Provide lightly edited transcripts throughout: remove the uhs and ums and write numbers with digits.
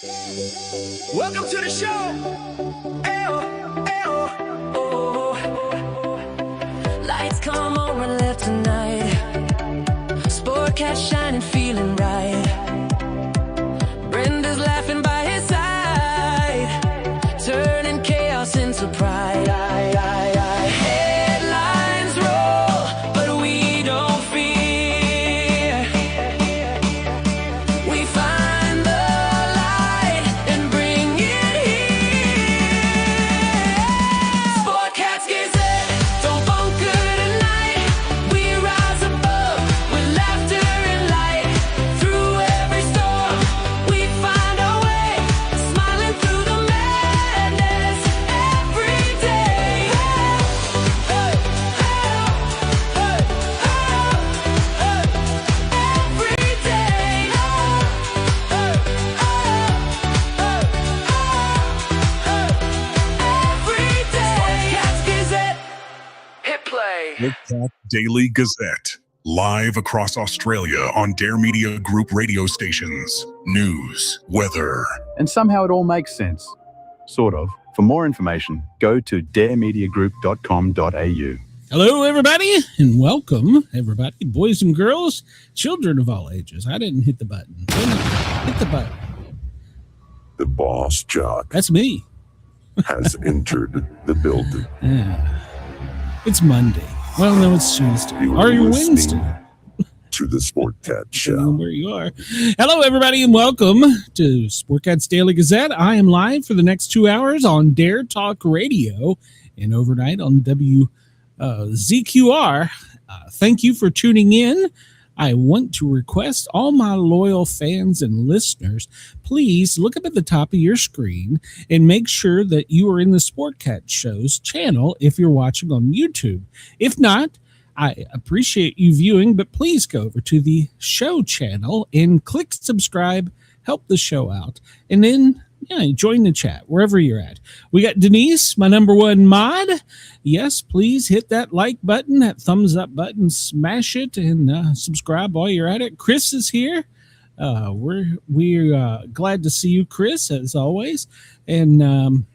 Welcome to the show. Lights come on, we're left tonight. Sportcat shining, feeling right. Brenda's laughing by his side, turning chaos into pride. Headlines roll, but we don't fear. We find the light and bring it here. Sportcats Gazette, don't bunker tonight. We rise above with laughter and light. Through every storm, we find our way, smiling through the madness every day. Every day. Every day. Sportcats Gazette, hit play. Sportcat Daily Gazette. Live across Australia on Dare Media Group radio stations. News, weather. And somehow it all makes sense. Sort of. For more information, go to daremediagroup.com.au. Hello, everybody, and welcome, everybody, boys and girls, children of all ages. I didn't hit the button. Hit the button. The boss jock That's me. has entered the building. Yeah. It's Monday. Well, no, it's Tuesday. You Or are you listening Wednesday. to the Sportcat Depending on Show. where you are. Hello, everybody, and welcome to Sportcat's Daily Gazette. I am live for the next 2 hours on Dare Talk Radio and overnight on ZQR. Thank you for tuning in. I want to request all my loyal fans and listeners, please look up at the top of your screen and make sure that you are in the Sportcat Show's channel if you're watching on YouTube. If not, I appreciate you viewing, but please go over to the show channel and click subscribe, help the show out, and then join the chat wherever you're at. We got Denise, my number one mod. Yes, please hit that like button, that thumbs up button, smash it, and subscribe while you're at it. Chris is here. We're glad to see you, Chris, as always. And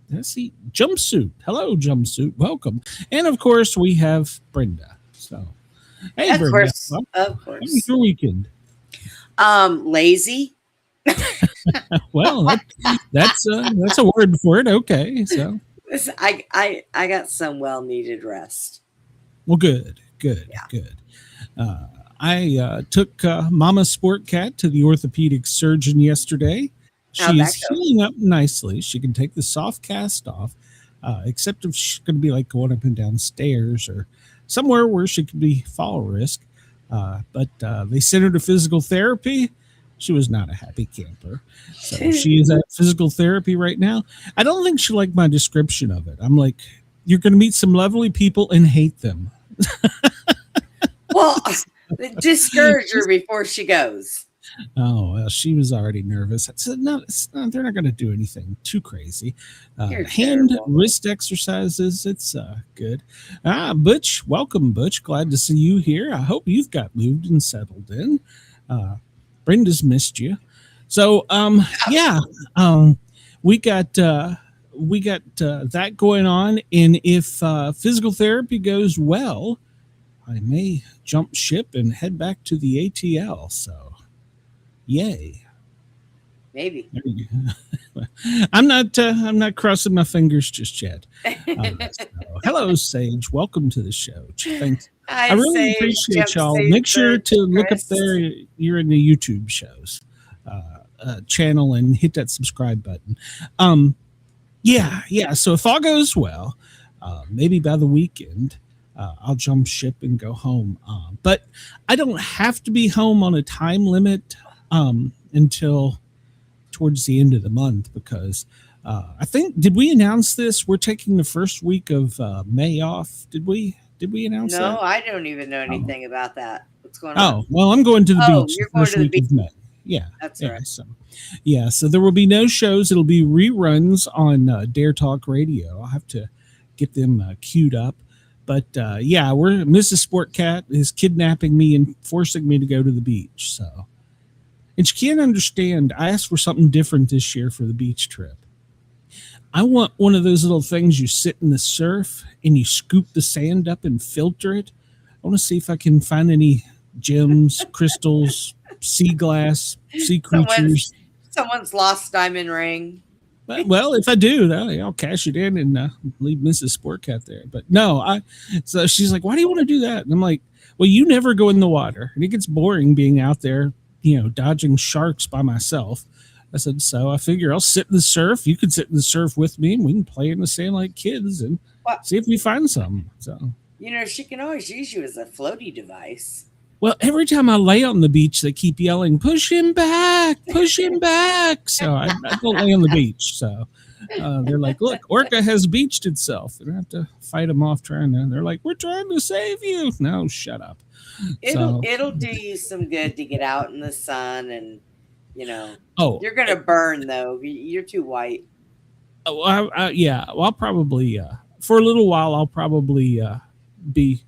let's see, Jumpsuit. Hello, Jumpsuit. Welcome. And of course, we have Brenda. So, hey, Of Brenda. course, Well, of how was course. your weekend? Lazy. Well, that's a word for it. Okay, so Listen, I got some well needed rest. well, good. Yeah. I took Mama Sportcat to the orthopedic surgeon yesterday. How'd She that is go? healing up nicely. She can take the soft cast off, except if she's going to be like going up and down stairs or somewhere where she could be fall risk. But they sent her to physical therapy. She was not a happy camper. So she is at physical therapy right now. I don't think she liked my description of it. I'm like, you're going to meet some lovely people and hate them. Well, discourage her before she goes. Oh, well, she was already nervous. I said, no, they're not going to do anything too crazy. You're Hand, terrible. wrist exercises, it's good. Butch, welcome, Butch. Glad to see you here. I hope you've got moved and settled in. Brenda's missed you. So, we got that going on. And if physical therapy goes well, I may jump ship and head back to the ATL. So, yay. Maybe. There you go. I'm not crossing my fingers just yet. Hello, Sage. Welcome to the show. Thanks. I really appreciate y'all. Make sure to look up there. You're in the YouTube shows channel and hit that subscribe button. So if all goes well, maybe by the weekend, I'll jump ship and go home. But I don't have to be home on a time limit until towards the end of the month because I think, did we announce this? We're taking the first week of May off. Did we announce that? No, I don't even know anything about that. What's going on? Oh, well, I'm going to the beach. You're the going first to the week of May. Yeah. That's yeah, right. So there will be no shows. It'll be reruns on Dare Talk Radio. I'll have to get them queued up. But Mrs. Sportcat is kidnapping me and forcing me to go to the beach. So And she can't understand. I asked for something different this year for the beach trip. I want one of those little things you sit in the surf and you scoop the sand up and filter it. I want to see if I can find any gems, crystals, sea glass, sea creatures. Someone's lost diamond ring. Well, if I do, I'll cash it in and leave Mrs. Sportcat there. But no, so she's like, why do you want to do that? And I'm like, well, you never go in the water. And it gets boring being out there, dodging sharks by myself. I said, so I figure I'll sit in the surf. You can sit in the surf with me and we can play in the sand like kids and see if we find something. So, she can always use you as a floaty device. Well, every time I lay on the beach, they keep yelling, push him back, push him back. So I don't lay on the beach. So they're like, look, Orca has beached itself. And I have to fight them off trying to. They're like, we're trying to save you. No, shut up. It'll do you some good to get out in the sun and, Oh, you're going to burn, though. You're too white. Oh, yeah. Well, I'll probably, for a little while, I'll probably be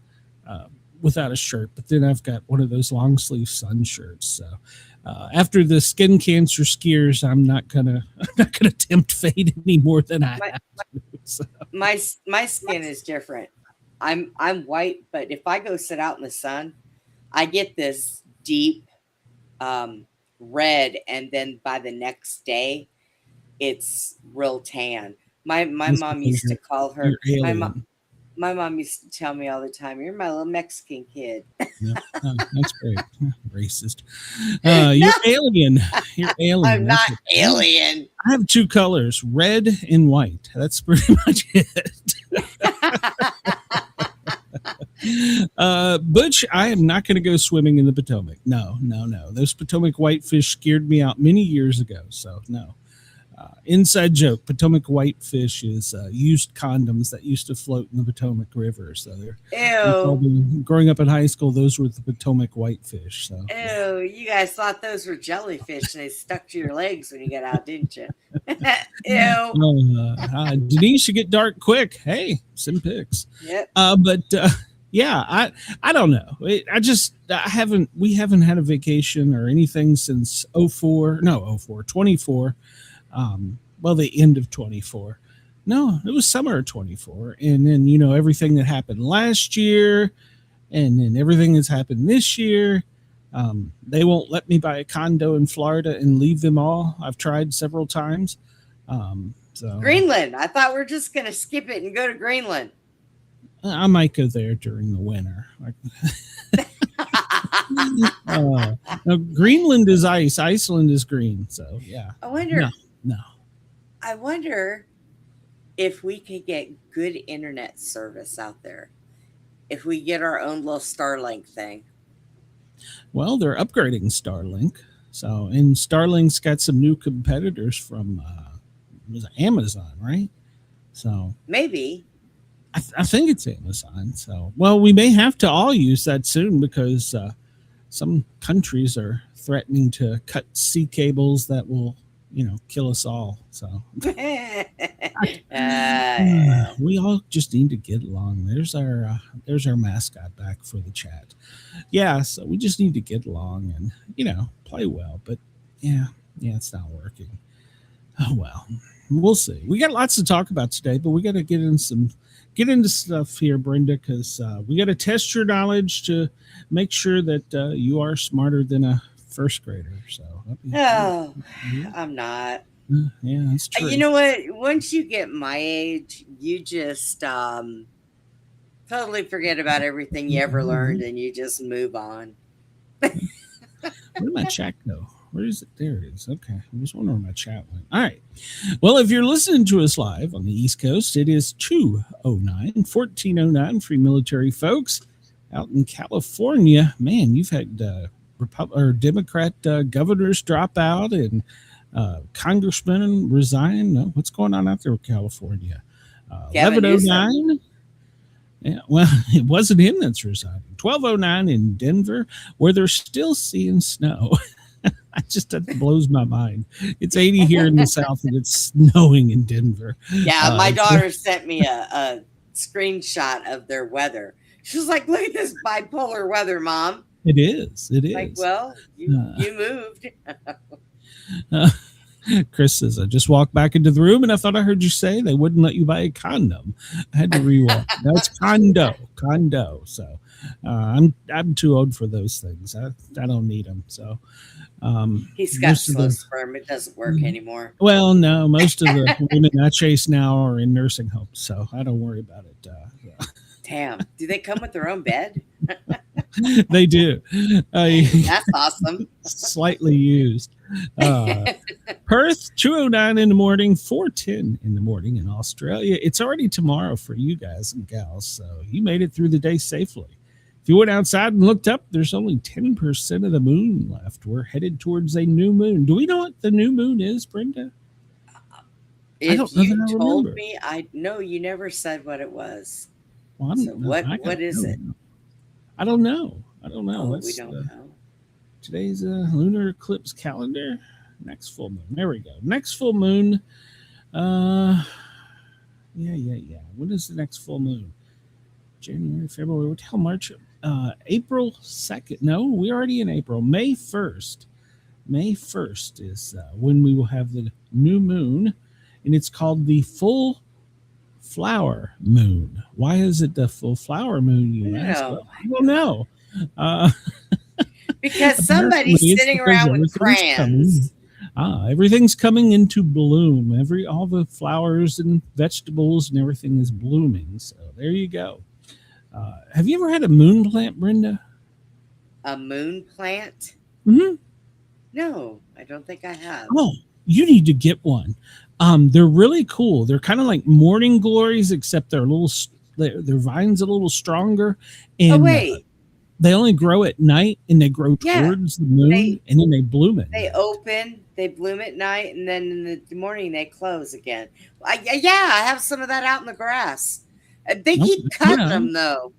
without a shirt, but then I've got one of those long sleeve sun shirts. So after the skin cancer skiers, I'm not gonna tempt fate any more than I have to. So. My skin is different. I'm white, but if I go sit out in the sun, I get this deep red, and then by the next day, it's real tan. My mom used to call her my mom used to tell me all the time, "You're my little Mexican kid." Yeah, that's great. Racist. You're alien. You're alien. I'm not alien. I have two colors, red and white. That's pretty much it. Butch, I am not going to go swimming in the Potomac. No. Those Potomac whitefish scared me out many years ago. So no. Inside joke, Potomac whitefish is used condoms that used to float in the Potomac River. So they're growing up in high school, those were the Potomac whitefish. So ew, you guys thought those were jellyfish and they stuck to your legs when you got out, didn't you? Ew. Denise, you get dark quick. Hey, send pics. Yep. Yeah, I don't know. We haven't had a vacation or anything since 24. Well, the end of 24. No, it was summer of 24. And then, everything that happened last year and then everything that's happened this year. They won't let me buy a condo in Florida and leave them all. I've tried several times. So Greenland. I thought we were just going to skip it and go to Greenland. I might go there during the winter. No, Greenland is ice. Iceland is green. So, yeah. I wonder. No. I wonder if we could get good internet service out there. If we get our own little Starlink thing. Well, they're upgrading Starlink. So, and Starlink's got some new competitors from was it Amazon, right? So maybe. I think it's Amazon. So, well, we may have to all use that soon because some countries are threatening to cut sea cables that will, kill us all. So we all just need to get along. There's our mascot back for the chat. Yeah, so we just need to get along and play well. But yeah, it's not working. Oh well, we'll see. We got lots to talk about today, but we got to get into stuff here, Brenda, because we got to test your knowledge to make sure that you are smarter than a first grader. So I'm not. Yeah, that's true. You know what? Once you get my age, you just totally forget about everything you ever learned, and you just move on. Where did my chat go? Where is it? There it is. Okay. I was wondering where my chat went. All right. Well, if you're listening to us live on the East Coast, it is 1409 free military folks. Out in California, man, you've had Democrat governors drop out and congressmen resign. What's going on out there with California? 1109. Yeah, well, it wasn't him that's resigning. 1209 in Denver, where they're still seeing snow. That blows my mind. It's 80 here in the South and it's snowing in Denver. Yeah, my daughter sent me a screenshot of their weather. She was like, look at this bipolar weather, Mom. It is. It is. Like, well, you moved. Chris says, I just walked back into the room and I thought I heard you say they wouldn't let you buy a condom. I had to rewalk. That's condo. So I'm too old for those things. I don't need them. So He's got slow sperm. It doesn't work anymore. Well, no, most of the women I chase now are in nursing homes, so I don't worry about it. Yeah. Damn. Do they come with their own bed? They do. That's awesome. Slightly used. Perth, 2:09 in the morning, 4:10 in the morning in Australia. It's already tomorrow for you guys and gals, so you made it through the day safely. If you went outside and looked up, there's only 10% of the moon left. We're headed towards a new moon. Do we know what the new moon is, Brenda? If you told me, no, you never said what it was. Well, so what is it? I don't know. Oh, we don't know. Today's lunar eclipse calendar. Next full moon. There we go. Next full moon. Yeah. When is the next full moon? January, February, what the hell, March? April 2nd. No, we're already in April. May 1st. May 1st is when we will have the new moon, and it's called the full flower moon. Why is it the full flower moon, you ask? Well, I don't know. Because somebody's sitting around with crayons. Everything's coming into bloom. All the flowers and vegetables and everything is blooming. So there you go. Have you ever had a moon plant, Brenda? A moon plant? Mm-hmm. No, I don't think I have. Oh, you need to get one. They're really cool. They're kind of like morning glories, except their vines a little stronger. And they only grow at night, and they grow towards the moon, and then they bloom it. They open, they bloom at night, and then in the morning they close again. I have some of that out in the grass. They keep cutting them though.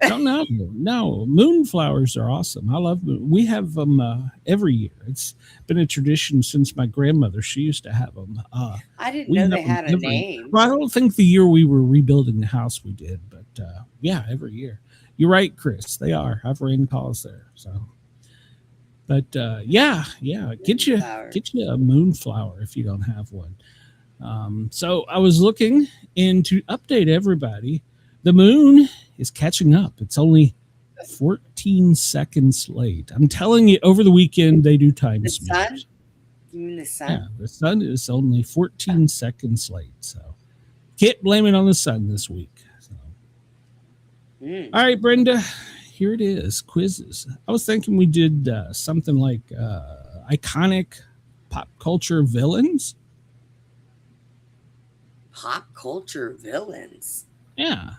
No, moonflowers are awesome. I love moon. We have them every year. It's been a tradition since my grandmother. She used to have them. I didn't know they had a name. Well, I don't think the year we were rebuilding the house we did, but yeah, every year. You're right, Chris. They are. I've ran calls there. So, but yeah, get you a moonflower if you don't have one. So I was looking, and to update everybody, the moon is catching up. It's only 14 seconds late. I'm telling you, over the weekend they do time The sun? You mean the sun? Yeah, the sun is only 14 seconds late. So can't blame it on the sun this week. So. All right, Brenda, here it is. Quizzes. I was thinking we did something like iconic pop culture villains. Pop culture villains. Yeah.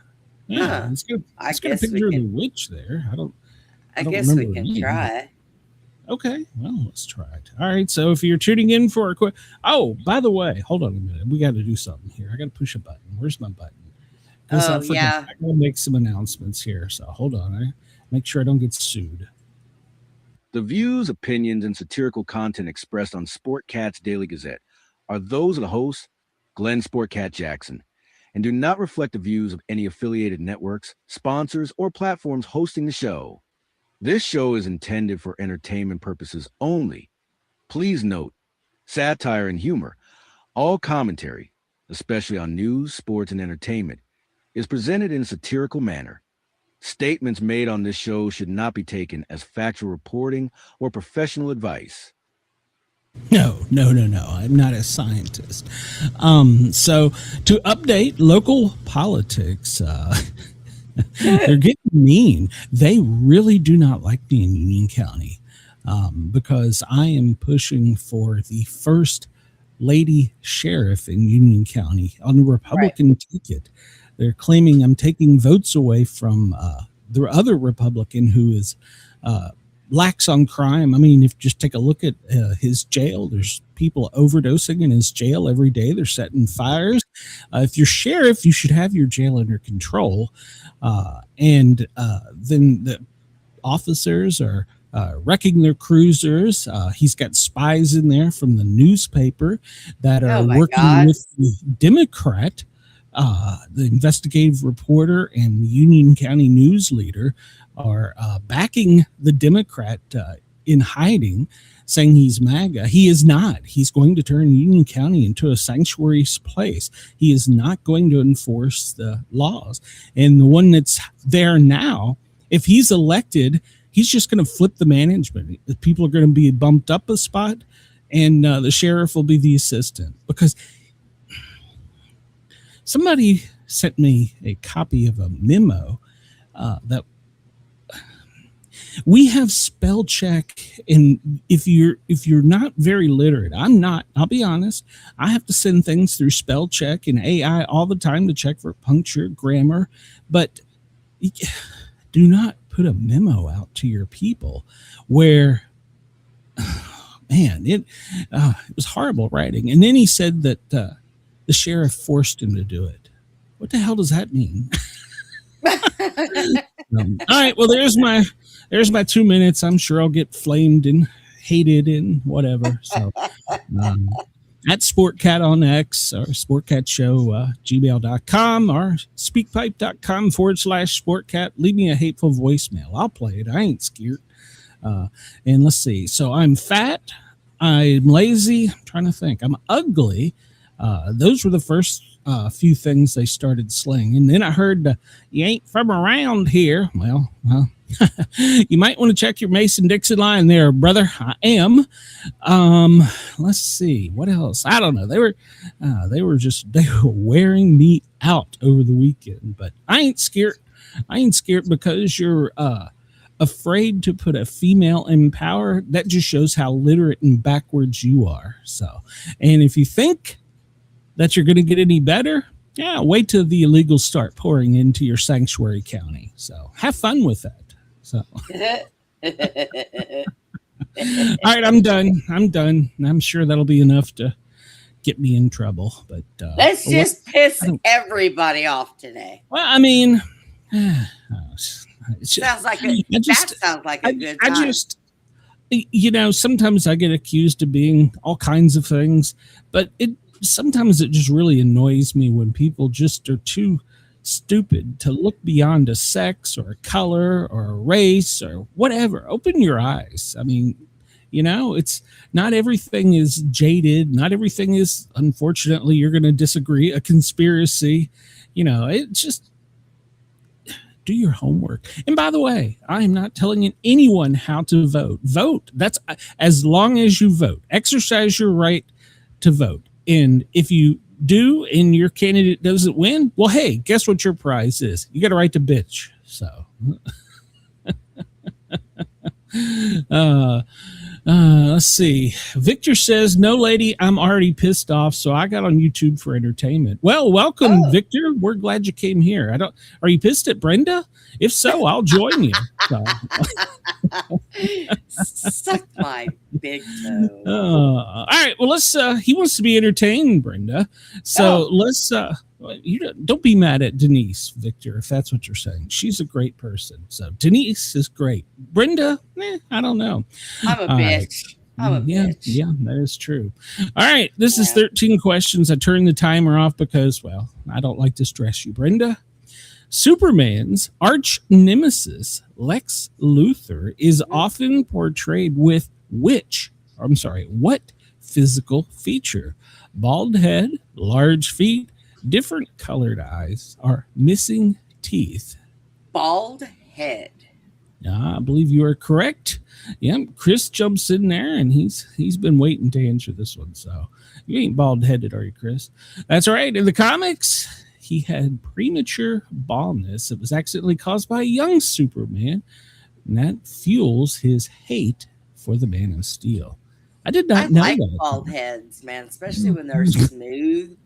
Huh. It's got I a guess picture we of can. the witch there. I guess we can try. Okay, well, let's try it. All right, so if you're tuning in for a quick... Oh, by the way, hold on a minute. We got to do something here. I got to push a button. Where's my button? I'm going to make some announcements here, so hold on. I make sure I don't get sued. The views, opinions, and satirical content expressed on Sportcat's Daily Gazette are those of the host, Glenn Sportcat Jackson, and do not reflect the views of any affiliated networks, sponsors, or platforms hosting the show. This show is intended for entertainment purposes only. Please note, satire and humor, all commentary, especially on news, sports, and entertainment, is presented in a satirical manner. Statements made on this show should not be taken as factual reporting or professional advice. No. I'm not a scientist. So to update local politics, they're getting mean. They really do not like me in Union County because I am pushing for the first lady sheriff in Union County on the Republican ticket. They're claiming I'm taking votes away from the other Republican who is lax on crime. I mean, if you just take a look at his jail, there's people overdosing in his jail every day. They're setting fires. If you're sheriff, you should have your jail under control. And then the officers are wrecking their cruisers. He's got spies in there from the newspaper that are working with the Democrat the investigative reporter and Union County news leader are backing the Democrat in hiding, saying he's MAGA. He is not. He's going to turn Union County into a sanctuary place. He is not going to enforce the laws. And the one that's there now, if he's elected, he's just going to flip the management. The people are going to be bumped up a spot, and the sheriff will be the assistant. Because somebody sent me a copy of a memo that we have spell check, and if you're not very literate, I'm not, I'll be honest, I have to send things through spell check and AI all the time to check for puncture, grammar, but do not put a memo out to your people where, man, it was horrible writing. And then he said that the sheriff forced him to do it. What the hell does that mean? All right, well, there's my 2 minutes. I'm sure I'll get flamed and hated and whatever. So at Sportcat on X or Sportcat Show, gmail.com or speakpipe.com/Sportcat. Leave me a hateful voicemail. I'll play it. I ain't scared. And let's see. So I'm fat. I'm lazy. I'm trying to think. I'm ugly. Those were the first few things they started slaying. And then I heard, you ain't from around here. Well, you might want to check your Mason-Dixon line there, brother. I am. Let's see. What else? I don't know. They were wearing me out over the weekend, but I ain't scared. I ain't scared because you're afraid to put a female in power. That just shows how literate and backwards you are. So, and if you think that you're going to get any better, yeah, wait till the illegals start pouring into your sanctuary county. So have fun with that. So, all right, I'm done. I'm sure that'll be enough to get me in trouble. But let's just piss everybody off today. Well, I mean, sounds like that sounds like a good time. I just, sometimes I get accused of being all kinds of things, but sometimes it just really annoys me when people just are too stupid to look beyond a sex or a color or a race or whatever. Open your eyes. I mean, it's not everything is jaded. Not everything is, unfortunately, you're going to disagree, a conspiracy. It just, do your homework. And by the way, I am not telling anyone how to vote. Vote. That's as long as you vote. Exercise your right to vote. And if you do and your candidate doesn't win, well, hey, guess what your prize is? You got a right to bitch. So let's see. Victor says, no, lady, I'm already pissed off, so I got on YouTube for entertainment. Well, welcome, Victor. We're glad you came here. Are you pissed at Brenda? If so, I'll join you. So. Suck my big toe. All right. Well, he wants to be entertained, Brenda. So let's, don't be mad at Denise, Victor, if that's what you're saying. She's a great person. So Denise is great. Brenda, I don't know. I'm a bitch. I'm a bitch. Yeah, that is true. All right. This is 13 questions. I turned the timer off because, well, I don't like to stress you, Brenda. Superman's arch nemesis, Lex Luthor, is often portrayed with what physical feature? Bald head, large feet, different colored eyes, or missing teeth? Bald head. I believe you are correct. Yeah, Chris jumps in there, and he's been waiting to answer this one. So you ain't bald-headed, are you, Chris? That's right. In the comics, he had premature baldness that was accidentally caused by a young Superman, and that fuels his hate for the Man of Steel. I did not know like that. Bald heads, man, especially when they're smooth.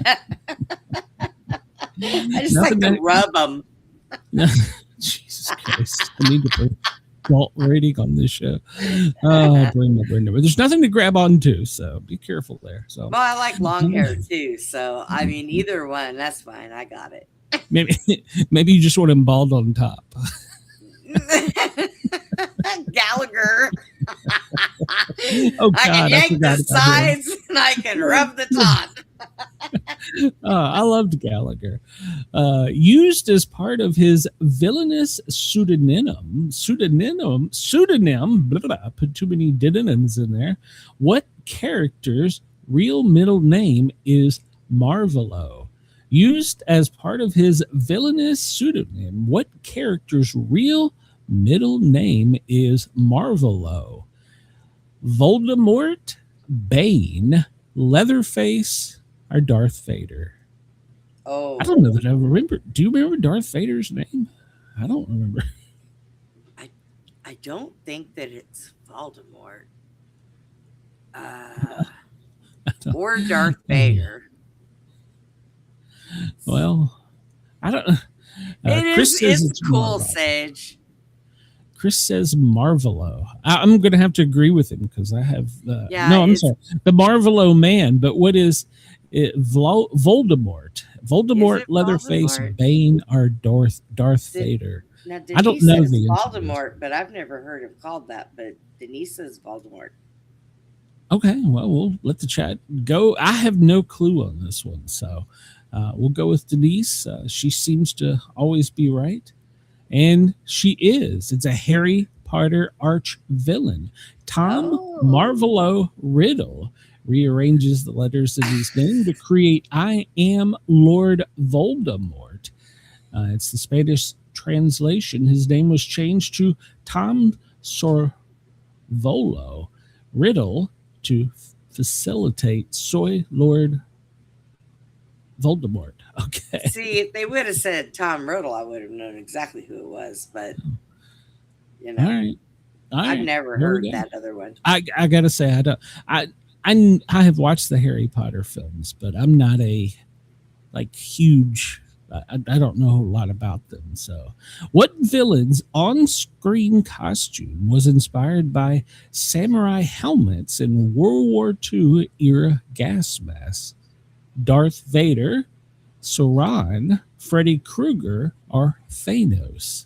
I just like to rub them. Jesus Christ. I need to put adult rating on this show. Oh, Brenda. But there's nothing to grab onto, so be careful there. So, well, I like long hair too, so I mean, either one, that's fine. I got it. Maybe you just want him bald on top. Gallagher. Oh, God, I can yank the sides and I can rub the top. I loved Gallagher. Used as part of his villainous pseudonym, blah, blah, put too many didonyms in there. What character's real middle name is Marvolo? Used as part of his villainous pseudonym, what character's real middle name is Marvolo? Voldemort, Bane, Leatherface, or Darth Vader? Oh, I don't know that I remember. Do you remember Darth Vader's name? I don't remember. I don't think that it's Voldemort. Or Darth Vader. Well, I don't. It's cool, Marvolo. Sage. Chris says Marvolo. I'm going to have to agree with him because I have. Yeah, no, I'm sorry. The Marvolo man, but what is it? Voldemort. Voldemort, Leatherface, Voldemort? Bane, or Darth Vader? Now, I don't Denise know says the answer to Voldemort, but I've never heard him called that. But Denise says Voldemort. Okay, well, we'll let the chat go. I have no clue on this one, so we'll go with Denise. She seems to always be right, and she is. It's a Harry Potter arch villain. Tom Marvolo Riddle rearranges the letters of his name to create I am Lord Voldemort. It's the Spanish translation. His name was changed to Tom Sorvolo Riddle to facilitate Soy Lord Voldemort. Okay. See, if they would have said Tom Riddle, I would have known exactly who it was. But you know, All right. I've never Here we heard go. that other one. I gotta say I don't. I have watched the Harry Potter films, but I'm not a huge. I don't know a lot about them. So, what villain's on-screen costume was inspired by samurai helmets in World War II era gas masks? Darth Vader, Sauron, Freddy Krueger, or Thanos?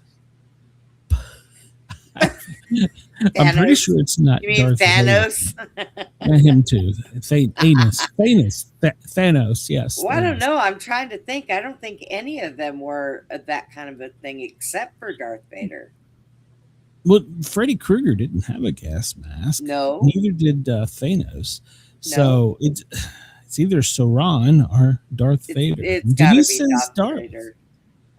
I'm pretty sure it's not You mean Darth Thanos? Vader. Him too. Thanos, yes. Well, I don't Thanos. know. I'm trying to think. I don't think any of them were that kind of a thing except for Darth Vader. Well, Freddy Krueger didn't have a gas mask. No. Neither did Thanos. So it's either Sauron or Darth Vader. It's got to Denise be says Darth Vader.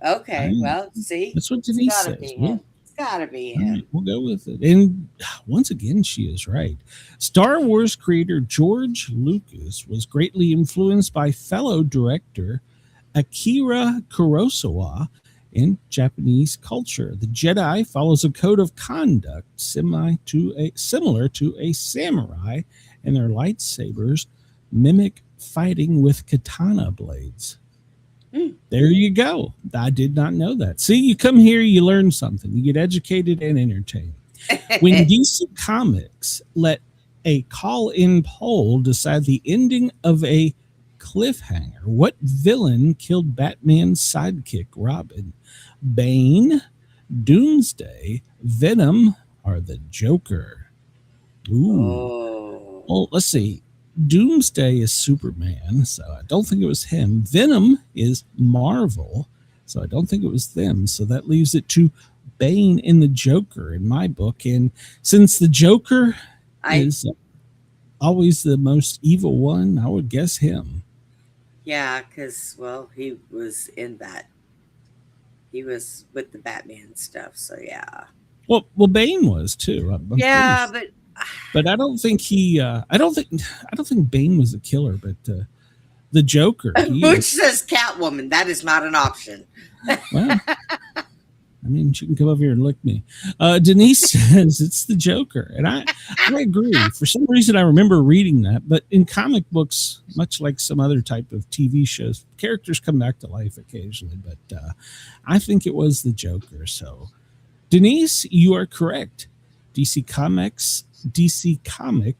Okay, well, see, That's what it's Denise got to says. be Well, him. It's got to be all him. right, we'll go with it. And once again, she is right. Star Wars creator George Lucas was greatly influenced by fellow director Akira Kurosawa in Japanese culture. The Jedi follows a code of conduct similar to a samurai, and their lightsabers mimic fighting with katana blades. There you go. I did not know that. See, you come here, you learn something. You get educated and entertained. When DC Comics let a call-in poll decide the ending of a cliffhanger, what villain killed Batman's sidekick Robin? Bane, Doomsday, Venom, or the Joker? Ooh. Oh. Well, let's see. Doomsday is Superman, so I don't think it was him. Venom is Marvel, so I don't think it was them. So that leaves it to Bane and the Joker in my book. And since the Joker is always the most evil one, I would guess him. Yeah, because, well, he was in that. He was with the Batman stuff, so yeah. Well, Bane was too. I'm Yeah, but I don't think he. I don't think Bane was a killer, but the Joker. Butch says Catwoman. That is not an option. Well, I mean, she can come over here and lick me. Denise says it's the Joker, and I agree. For some reason, I remember reading that, but in comic books, much like some other type of TV shows, characters come back to life occasionally. But I think it was the Joker. So, Denise, you are correct. DC Comics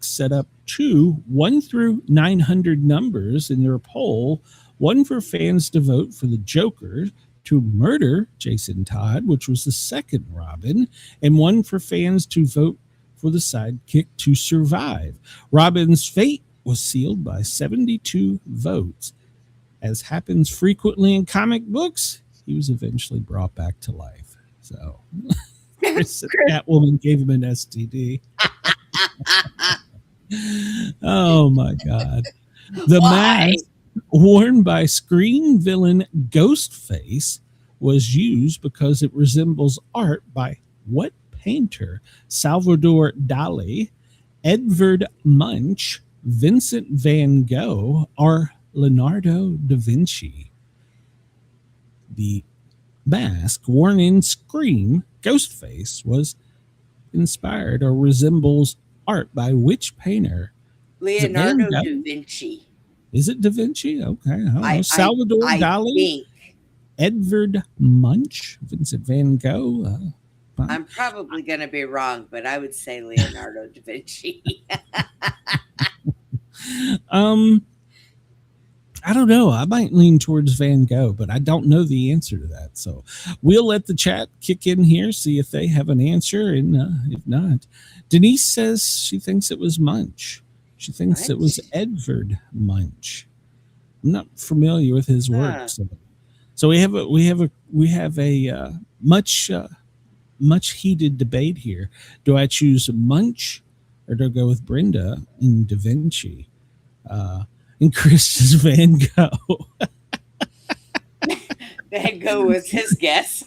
set up 1 through 900 numbers in their poll, one for fans to vote for the Joker to murder Jason Todd, which was the second Robin, and one for fans to vote for the sidekick to survive. Robin's fate was sealed by 72 votes. As happens frequently in comic books, he was eventually brought back to life. So Chris said Catwoman gave him an STD. Oh my God. The mask worn by Scream villain Ghostface was used because it resembles art by what painter? Salvador Dali, Edvard Munch, Vincent van Gogh, or Leonardo da Vinci. The mask worn in Scream Ghostface was inspired or resembles art by which painter? Leonardo da Vinci. Is it Da Vinci? Okay. I don't know. Salvador Dali, think. Edvard Munch, Vincent van Gogh. I'm probably going to be wrong, but I would say Leonardo da Vinci. I don't know. I might lean towards Van Gogh, but I don't know the answer to that. So we'll let the chat kick in here, see if they have an answer. And if not, Denise says she thinks it was Munch. She thinks it was Edvard Munch. I'm not familiar with his work. So we have a much heated debate here. Do I choose Munch or do I go with Brenda in Da Vinci? And Chris is Van Gogh. Van Gogh was his guess.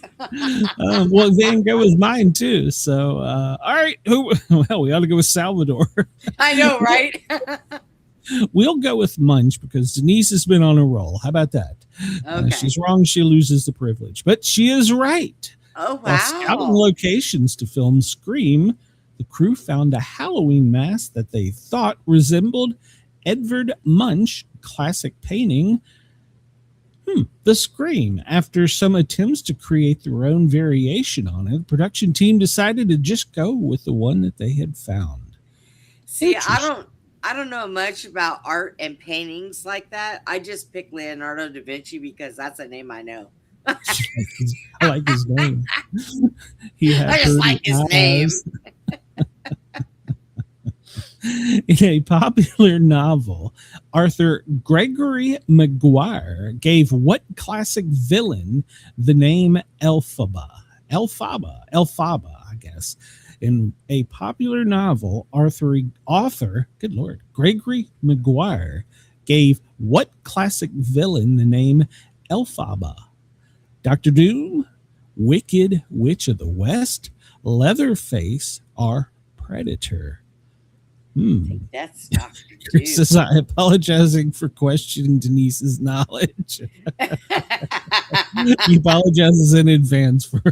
Well, Van Gogh was mine too. So, all right. Well, we ought to go with Salvador. I know, right? We'll go with Munch because Denise has been on a roll. How about that? Okay. She's wrong. She loses the privilege, but she is right. Oh, wow. While scouting locations to film Scream, the crew found a Halloween mask that they thought resembled Edvard Munch classic painting, The Scream. After some attempts to create their own variation on it, the production team decided to just go with the one that they had found. See, I don't know much about art and paintings like that. I just picked Leonardo da Vinci because that's a name I know. I like his name. I just like his name. In a popular novel, Arthur Gregory Maguire gave what classic villain the name Elphaba, I guess. In a popular novel, author, good Lord, Gregory Maguire gave what classic villain the name Elphaba? Dr. Doom, Wicked Witch of the West, Leatherface, or Predator? I think that's Dr. Chris says, I'm apologizing for questioning Denise's knowledge. He apologizes in advance for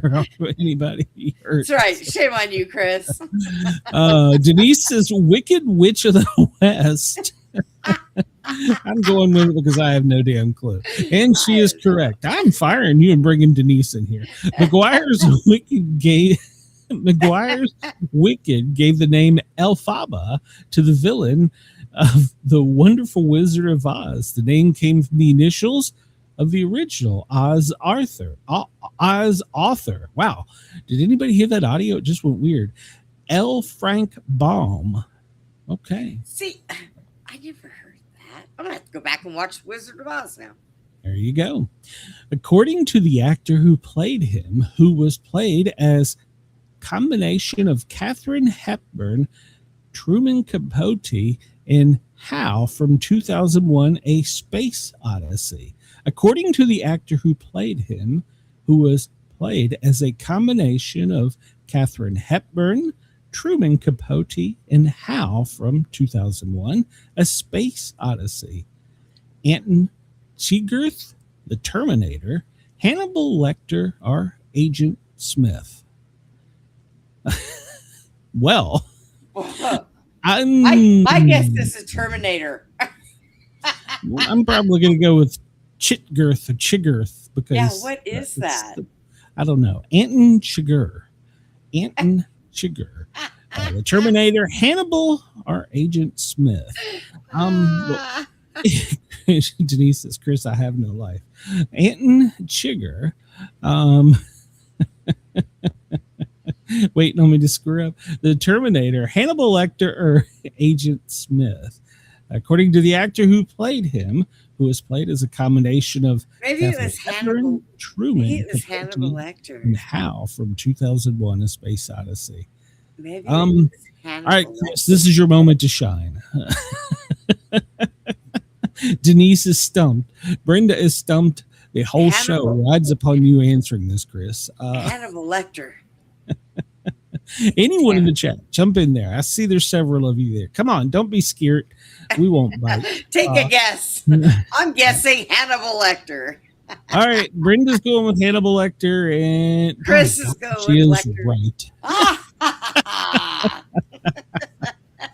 anybody he hurt. That's right. Shame on you, Chris. Denise says, Wicked Witch of the West. I'm going with it because I have no damn clue. And she is correct. I'm firing you and bringing Denise in here. Maguire's Wicked gave the name Elphaba to the villain of The Wonderful Wizard of Oz. The name came from the initials of the original Oz author. Wow. Did anybody hear that audio? It just went weird. L. Frank Baum. Okay. See, I never heard that. I'm going to have to go back and watch Wizard of Oz now. There you go. According to the actor who played him, who was played as combination of Katharine Hepburn, Truman Capote, and Hal from 2001, A Space Odyssey. According to the actor who played him, who was played as a combination of Katharine Hepburn, Truman Capote, and Hal from 2001, A Space Odyssey. Anton Chigurh, the Terminator, Hannibal Lecter, or Agent Smith. Well, I guess this is Terminator. I'm probably going to go with Chigurh because what is that? I don't know. Anton Chigurh. The Terminator, Hannibal, or Agent Smith. Denise says, Chris, I have no life. Anton Chigurh. Wait, let me just screw up. The Terminator, Hannibal Lecter, or Agent Smith? According to the actor who played him, who was played as a combination of Maybe it Katharine was Hepburn, Hannibal. Truman, Maybe it was Capote, Hannibal Lecter. and Hal from 2001: A Space Odyssey. Maybe All it was Hannibal right, Lecter. Chris, this is your moment to shine. Denise is stumped. Brenda is stumped. The whole show Hannibal. rides upon you answering this, Chris. Hannibal Lecter. Anyone in the chat, jump in there. I see there's several of you there. Come on, don't be scared. We won't bite. Take a guess. I'm guessing Hannibal Lecter. All right, Brenda's going with Hannibal Lecter, and Chris is going she with is Lecter.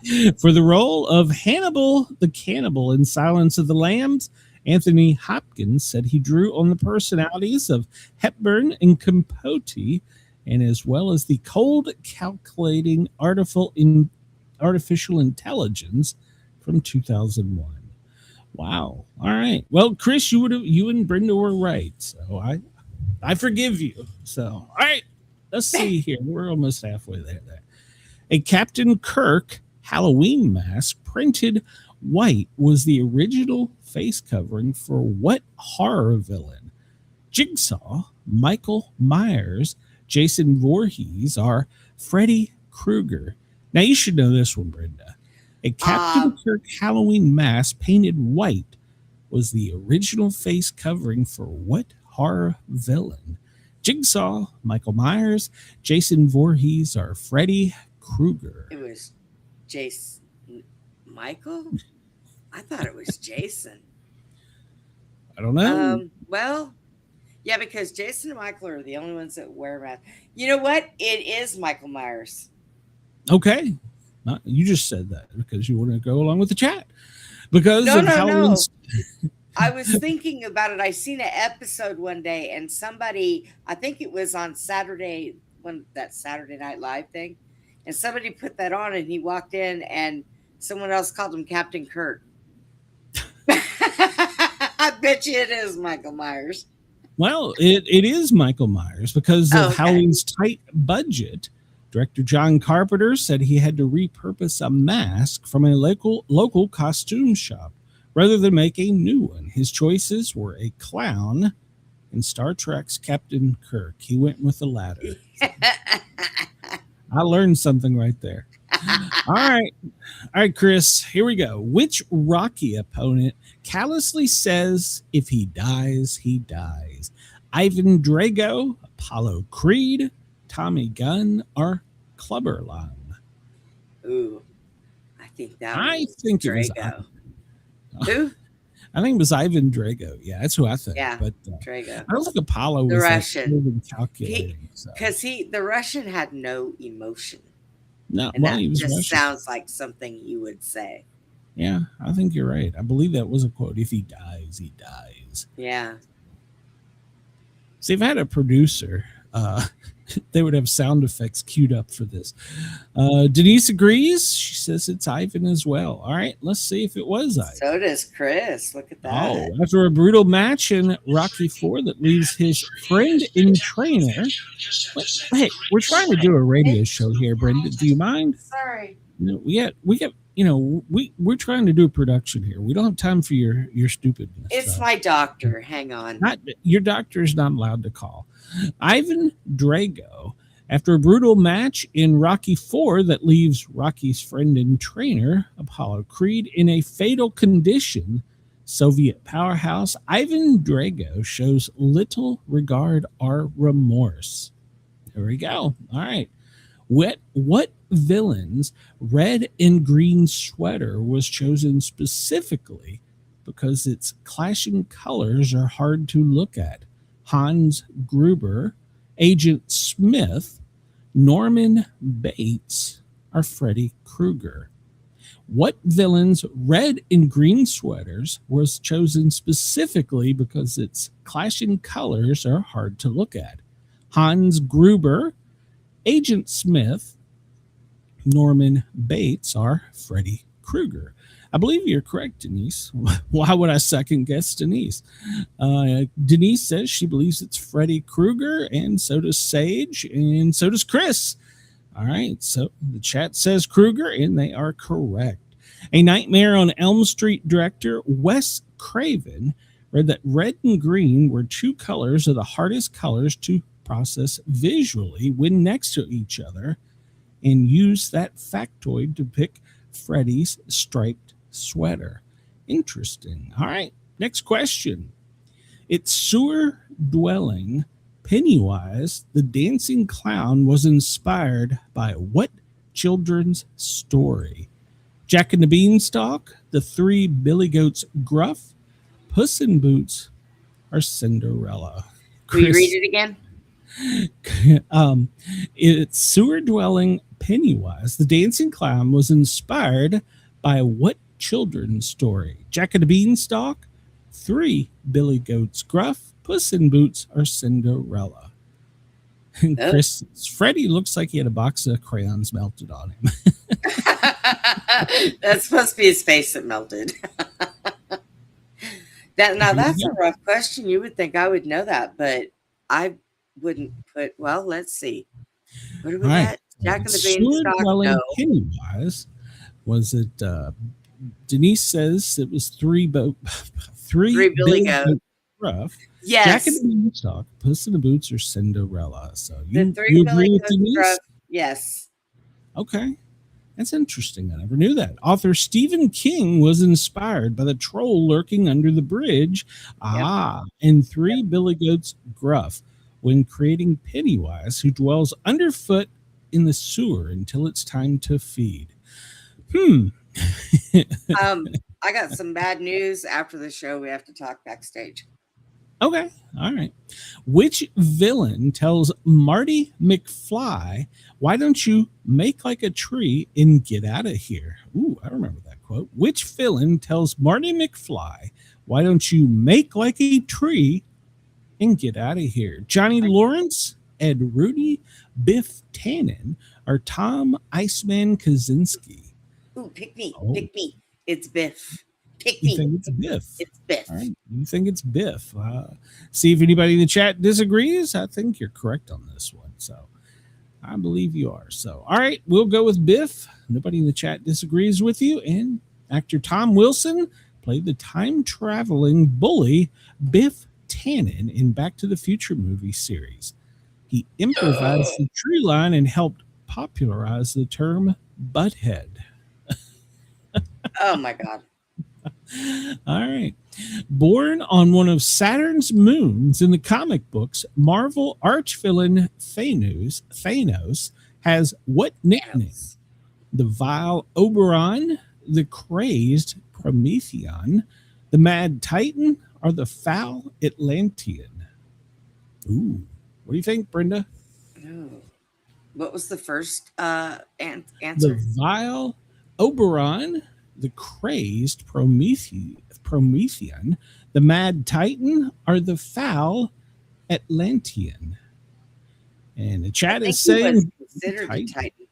right. For the role of Hannibal the Cannibal in Silence of the Lambs, Anthony Hopkins said he drew on the personalities of Hepburn and Capote, and as well as the cold, calculating artificial intelligence from 2001. Wow. All right. Well, Chris, you and Brenda were right, so I forgive you. So, all right. Let's see here. We're almost halfway there. A Captain Kirk Halloween mask printed white was the original face covering for what horror villain? Jigsaw, Michael Myers, Jason Voorhees, or Freddy Krueger? Now, you should know this one, Brenda. A Captain Kirk Halloween mask painted white was the original face covering for what horror villain? Jigsaw, Michael Myers, Jason Voorhees, or Freddy Krueger? It was Jason. Michael? I thought it was Jason. I don't know. Well, yeah, because Jason and Michael are the only ones that wear masks. You know what? It is Michael Myers. Okay. You just said that because you want to go along with the chat. Because No. Halloween's... I was thinking about it. I seen an episode one day, and somebody, I think it was on Saturday, that Saturday Night Live thing, and somebody put that on, and he walked in, and someone else called him Captain Kirk. I bet you it is Michael Myers. Well, it is Michael Myers because of Halloween's tight budget. Director John Carpenter said he had to repurpose a mask from a local costume shop rather than make a new one. His choices were a clown and Star Trek's Captain Kirk. He went with the latter. I learned something right there. All right, Chris, here we go. Which Rocky opponent callously says if he dies, he dies? Ivan Drago, Apollo Creed, Tommy Gunn, or Clubberlang? Ooh, I think that was Drago. Who? I think it was Ivan Drago. Yeah, that's who I think. Yeah, but Drago. I don't think Apollo The was Russian. calculating. Because the Russian had no emotion. No, And well, that he was just Russian. sounds like something you would say. Yeah, I think you're right. I believe that was a quote. If he dies, he dies. Yeah. See, if I had a producer, they would have sound effects queued up for this. Denise agrees. She says it's Ivan as well. All right, let's see if it was Ivan. So does Chris. Look at that. Oh, after a brutal match in Rocky IV that leaves his friend and trainer. Hey, we're trying to do a radio show here, Brenda. Do you mind? Sorry. We got. We're trying to do a production here. We don't have time for your stupidness. It's my doctor. Hang on. Your doctor is not allowed to call. Ivan Drago, after a brutal match in Rocky IV that leaves Rocky's friend and trainer, Apollo Creed, in a fatal condition, Soviet powerhouse Ivan Drago shows little regard or remorse. There we go. All right. What villain's red and green sweater was chosen specifically because its clashing colors are hard to look at? Hans Gruber, Agent Smith, Norman Bates, or Freddy Krueger? What villain's red and green sweaters was chosen specifically because its clashing colors are hard to look at? Hans Gruber, Agent Smith, Norman Bates, or Freddy Krueger? I believe you're correct, Denise. Why would I second guess Denise? Denise says she believes it's Freddy Krueger, and so does Sage, and so does Chris. All right, so the chat says Krueger, and they are correct. A Nightmare on Elm Street director Wes Craven read that red and green were two colors of the hardest colors to process visually when next to each other, and used that factoid to pick Freddy's striped sweater. Interesting. All right, next question. Its sewer-dwelling Pennywise, the dancing clown, was inspired by what children's story? Jack and the Beanstalk, The Three Billy Goats Gruff, Puss in Boots, or Cinderella? Will you read it again? Its sewer-dwelling Pennywise, the dancing clown, was inspired by what children's story? Jack and the Beanstalk, Three Billy Goats Gruff, Puss in Boots, or Cinderella? And Chris, Freddie looks like he had a box of crayons melted on him. That's supposed to be his face that melted. That's a rough question. You would think I would know that, but I wouldn't put. Well, let's see. What do we got? Jack and the Beanstalk. No. Pennywise, was it? Denise says it was three Billy Goats Gruff. Yes. Jack and the Beanstalk, Puss in the Boots, or Cinderella? So the Three Billy Goats Gruff. Yes. Okay. That's interesting. I never knew that. Author Stephen King was inspired by the troll lurking under the bridge. And Three Billy Goats Gruff when creating Pennywise, who dwells underfoot in the sewer until it's time to feed. I got some bad news after the show. We have to talk backstage. Okay. All right. Which villain tells Marty McFly, why don't you make like a tree and get out of here? Ooh, I remember that quote. Which villain tells Marty McFly, why don't you make like a tree and get out of here? Johnny Lawrence, Ed Rudy, Biff Tannen, or Tom Iceman Kaczynski? Ooh, pick me. Pick me. It's Biff. Pick me. You think it's Biff? It's Biff. All right. You think it's Biff. See if anybody in the chat disagrees. I think you're correct on this one. So I believe you are. So, all right, we'll go with Biff. Nobody in the chat disagrees with you. And actor Tom Wilson played the time-traveling bully Biff Tannen in Back to the Future movie series. He improvised the tree line and helped popularize the term butthead. Oh, my God. All right. Born on one of Saturn's moons in the comic books, Marvel arch-villain Thanos has what nickname? Yes. The Vile Oberon, the Crazed Promethean, the Mad Titan, or the Foul Atlantean? Ooh. What do you think, Brenda? Oh. What was the first answer? The Vile Oberon, the Crazed Promethean, the Mad Titan, or the Foul Atlantean? And the chat is saying considered the Titan.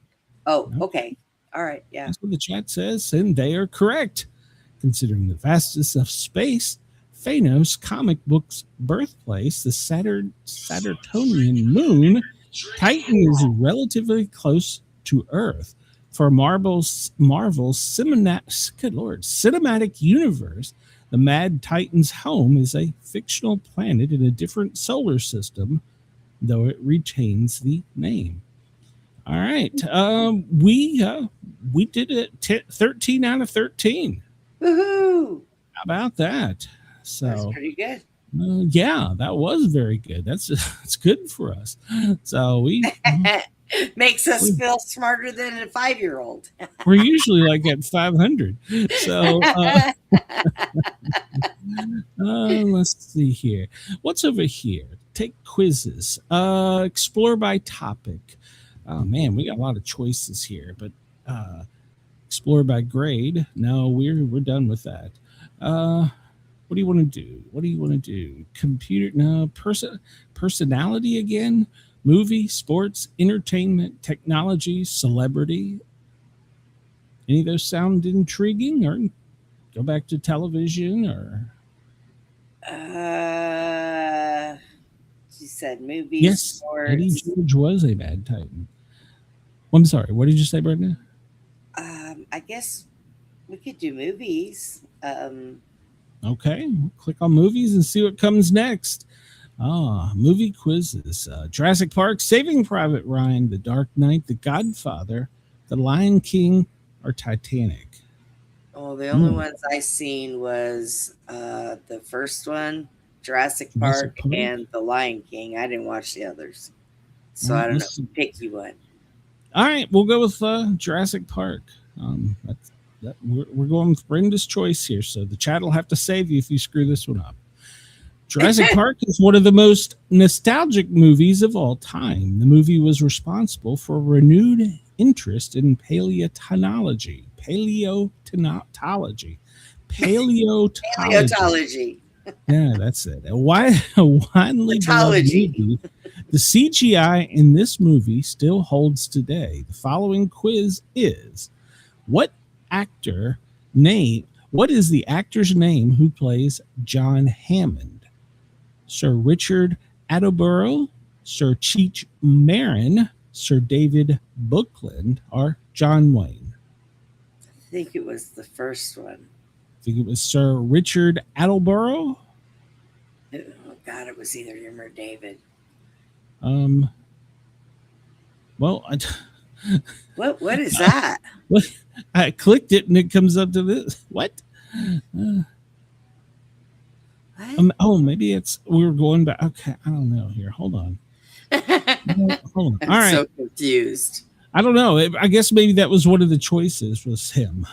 Oh, okay. All right. Yeah. That's what the chat says, and they are correct. Considering the vastness of space, Thanos comic book's birthplace, the Saturnian moon, Titan is relatively close to Earth. For Marvel's cinematic universe, the Mad Titan's home is a fictional planet in a different solar system, though it retains the name. All right. We did it 13 out of 13. Woohoo! How about that? So that's pretty good. Yeah, that was very good. That's good for us. So we makes us feel smarter than a 5-year-old. We're usually like at 500. So let's see here. What's over here? Take quizzes. Explore by topic. Oh man, we got a lot of choices here, but explore by grade. No, we're done with that. What do you want to do? What do you want to do? Computer? No. Personality again? Movie, sports, entertainment, technology, celebrity. Any of those sound intriguing? Or go back to television? Or you said movies. Yes, sports. Eddie George was a Mad Titan. I'm sorry. What did you say, Brenda? I guess We could do movies. Okay, click on movies and see what comes next. Movie quizzes. Jurassic Park, Saving Private Ryan, The Dark Knight, The Godfather, The Lion King, or Titanic. Oh, the only ones I seen was the first one, Jurassic Park, and The Lion King. I didn't watch the others, so I don't know. Pick you one. All right, we'll go with Jurassic Park. We're going with Brenda's choice here, so the chat will have to save you if you screw this one up. Jurassic Park is one of the most nostalgic movies of all time. The movie was responsible for renewed interest in paleontology. Paleontology. Yeah, that's it. A widely beloved movie. The CGI in this movie still holds today. The following quiz is: what is the actor's name who plays John Hammond? Sir Richard Attenborough, Sir Cheech Marin, Sir David Buckland, or John Wayne? I think it was the first one. I think it was Sir Richard Attenborough. Oh God, it was either him or David. Well, what is that? I clicked it and it comes up to this. What? Maybe we were going back. Okay, I don't know here. Hold on. Hold on. I'm All right. so confused. I don't know. I guess maybe that was one of the choices was him.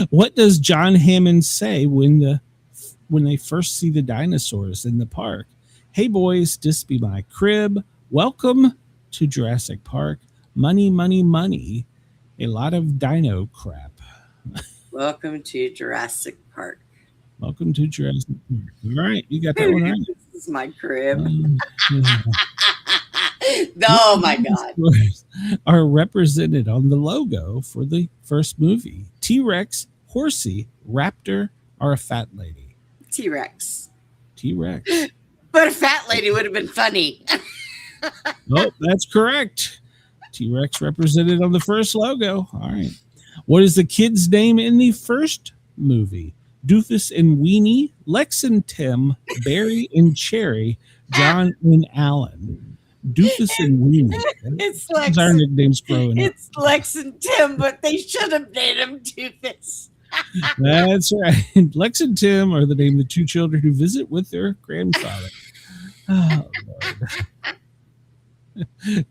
What does John Hammond say when they first see the dinosaurs in the park? Hey boys, this be my crib. Welcome to Jurassic Park. Money, money, money. A lot of dino crap. Welcome to Jurassic Park. Welcome to Jurassic Park. All right, you got that one right. This is my crib. Oh my God. Are represented on the logo for the first movie. T-Rex, horsey, raptor, or a fat lady? T-Rex. T-Rex. But a fat lady would have been funny. Oh, that's correct. T-Rex represented on the first logo. All right. What is the kid's name in the first movie? Doofus and Weenie, Lex and Tim, Barry and Cherry, John and Alan. Doofus and Weenie. It's Lex. Our nicknames growing up. It's Lex and Tim, but they should have named him Doofus. That's right. Lex and Tim are the name of the two children who visit with their grandfather. Oh, Lord.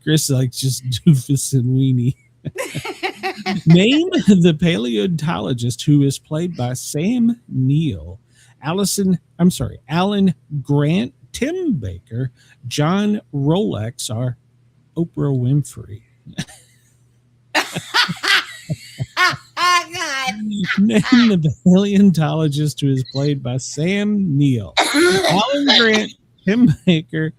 Chris likes just Doofus and Weenie. Name the paleontologist who is played by Sam Neill, Alan Grant, Tim Baker, John Rolex, or Oprah Winfrey. God. Name the paleontologist who is played by Sam Neill, Alan Grant, Tim Baker,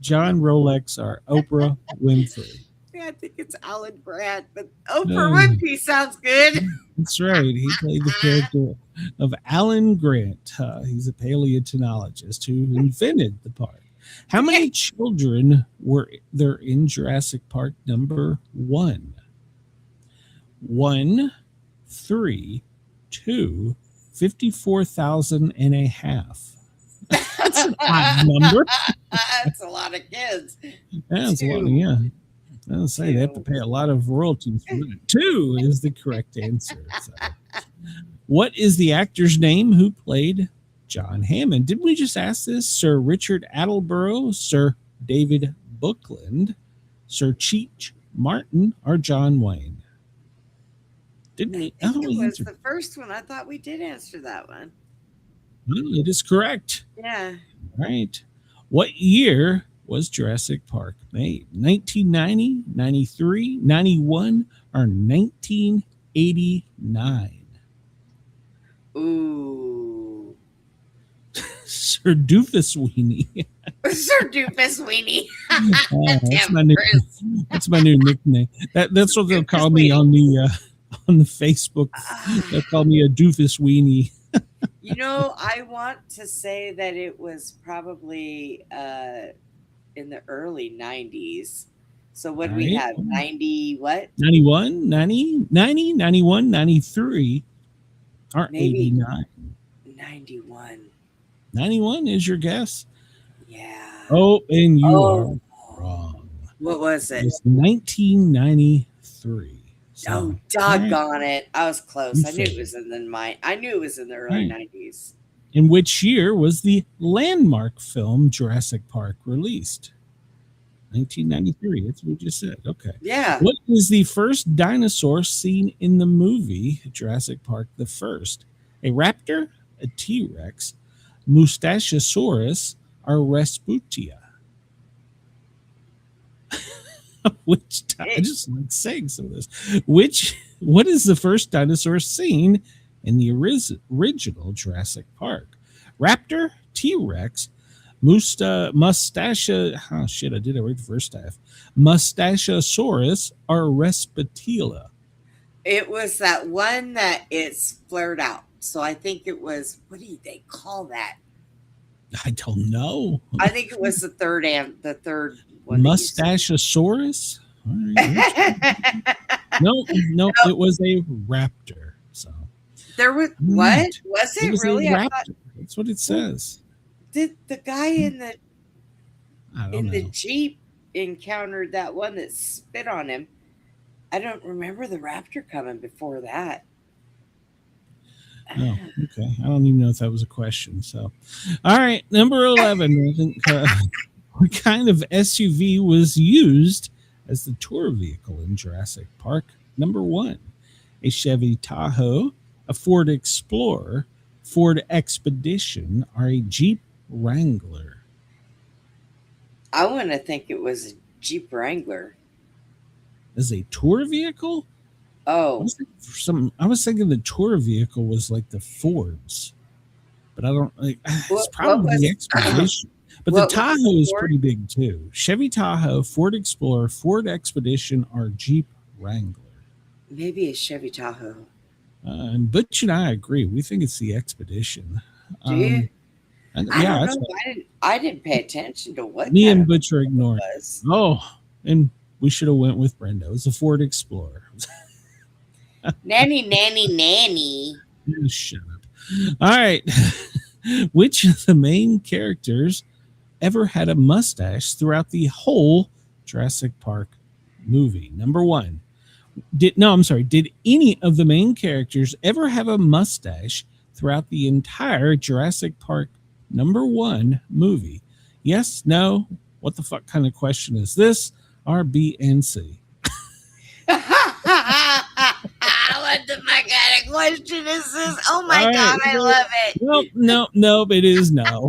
John Rolex, or Oprah Winfrey. I think it's Alan Grant, but Oprah Winfrey sounds good. That's right. He played the character of Alan Grant. He's a paleontologist who invented the park. How many children were there in Jurassic Park number 1? 1, 3, 2, 54,000 and a half. That's an odd number. That's a lot of kids. That's a lot. Yeah. I'll say they have to pay a lot of royalties for it. 2 is the correct answer. So. What is the actor's name who played John Hammond? Didn't we just ask this? Sir Richard Attenborough, Sir David Buckland, Sir Cheech Martin, or John Wayne? Didn't we? I think it was the first one. I thought we did answer that one. Well, it is correct. Yeah. All right. What year was Jurassic Park made? 1990, 93, 91, or 1989? Ooh. Sir Doofus Weenie. Sir Doofus Weenie. That's my new nickname. That's what they'll call me on the Facebook. They'll call me a Doofus Weenie. You know, I want to say that it was probably in the early 90s. So what do we have? 90 what? 91, 90, 91, 93, Or Maybe 89. 91. 91 is your guess? Yeah. Oh, and you Oh. are wrong. What was it? It's 1993. So, Oh, doggone it. I was close. You I knew it failed. was in the early Right. 90s. In which year was the landmark film Jurassic Park released? 1993. That's what we just said. Okay. Yeah. What is the first dinosaur seen in the movie Jurassic Park the First? A raptor, a T-Rex, Mustachosaurus, or Resputia? I just like saying some of this. What is the first dinosaur seen in the original Jurassic Park? Raptor, T-Rex, Mustache. Oh shit! I did it right the first time. Mustachosaurus or Respatila? It was that one that it's flared out. So I think it was, what do they call that? I don't know. I think it was the third one. Mustachosaurus? All right. No, it was a raptor. So There was what? Was it was really? a I raptor. thought, That's what it says. did the guy in the I don't know. Jeep encountered that one that spit on him? I don't remember the raptor coming before that. Oh, okay. I don't even know if that was a question. So, all right, number 11. I think, what kind of SUV was used as the tour vehicle in Jurassic Park? Number 1, a Chevy Tahoe, a Ford Explorer, Ford Expedition, or a Jeep Wrangler? I want to think it was a Jeep Wrangler. As a tour vehicle? Oh, I was thinking the tour vehicle was like the Fords, but I don't like. It's What probably was- the Expedition, but what the was Tahoe the is Ford? pretty big too. Chevy Tahoe, Ford Explorer, Ford Expedition, or Jeep Wrangler. maybe a Chevy Tahoe. And Butch and I agree. We think it's the Expedition. Do you? And, I yeah, don't that's know. I didn't pay attention to what me kind and of Butch are it ignoring. was. Oh, and we should have went with Brenda. It was a Ford Explorer. Nanny, nanny, nanny. Shut up. All right. Which of the main characters ever had a mustache throughout the whole Jurassic Park movie? Number 1. Did any of the main characters ever have a mustache throughout the entire Jurassic Park number 1 movie? Yes, no, what the fuck kind of question is this? R, B, and C. What the fuck kind of question is this? Oh my All God, right. I love it. Nope, it is no.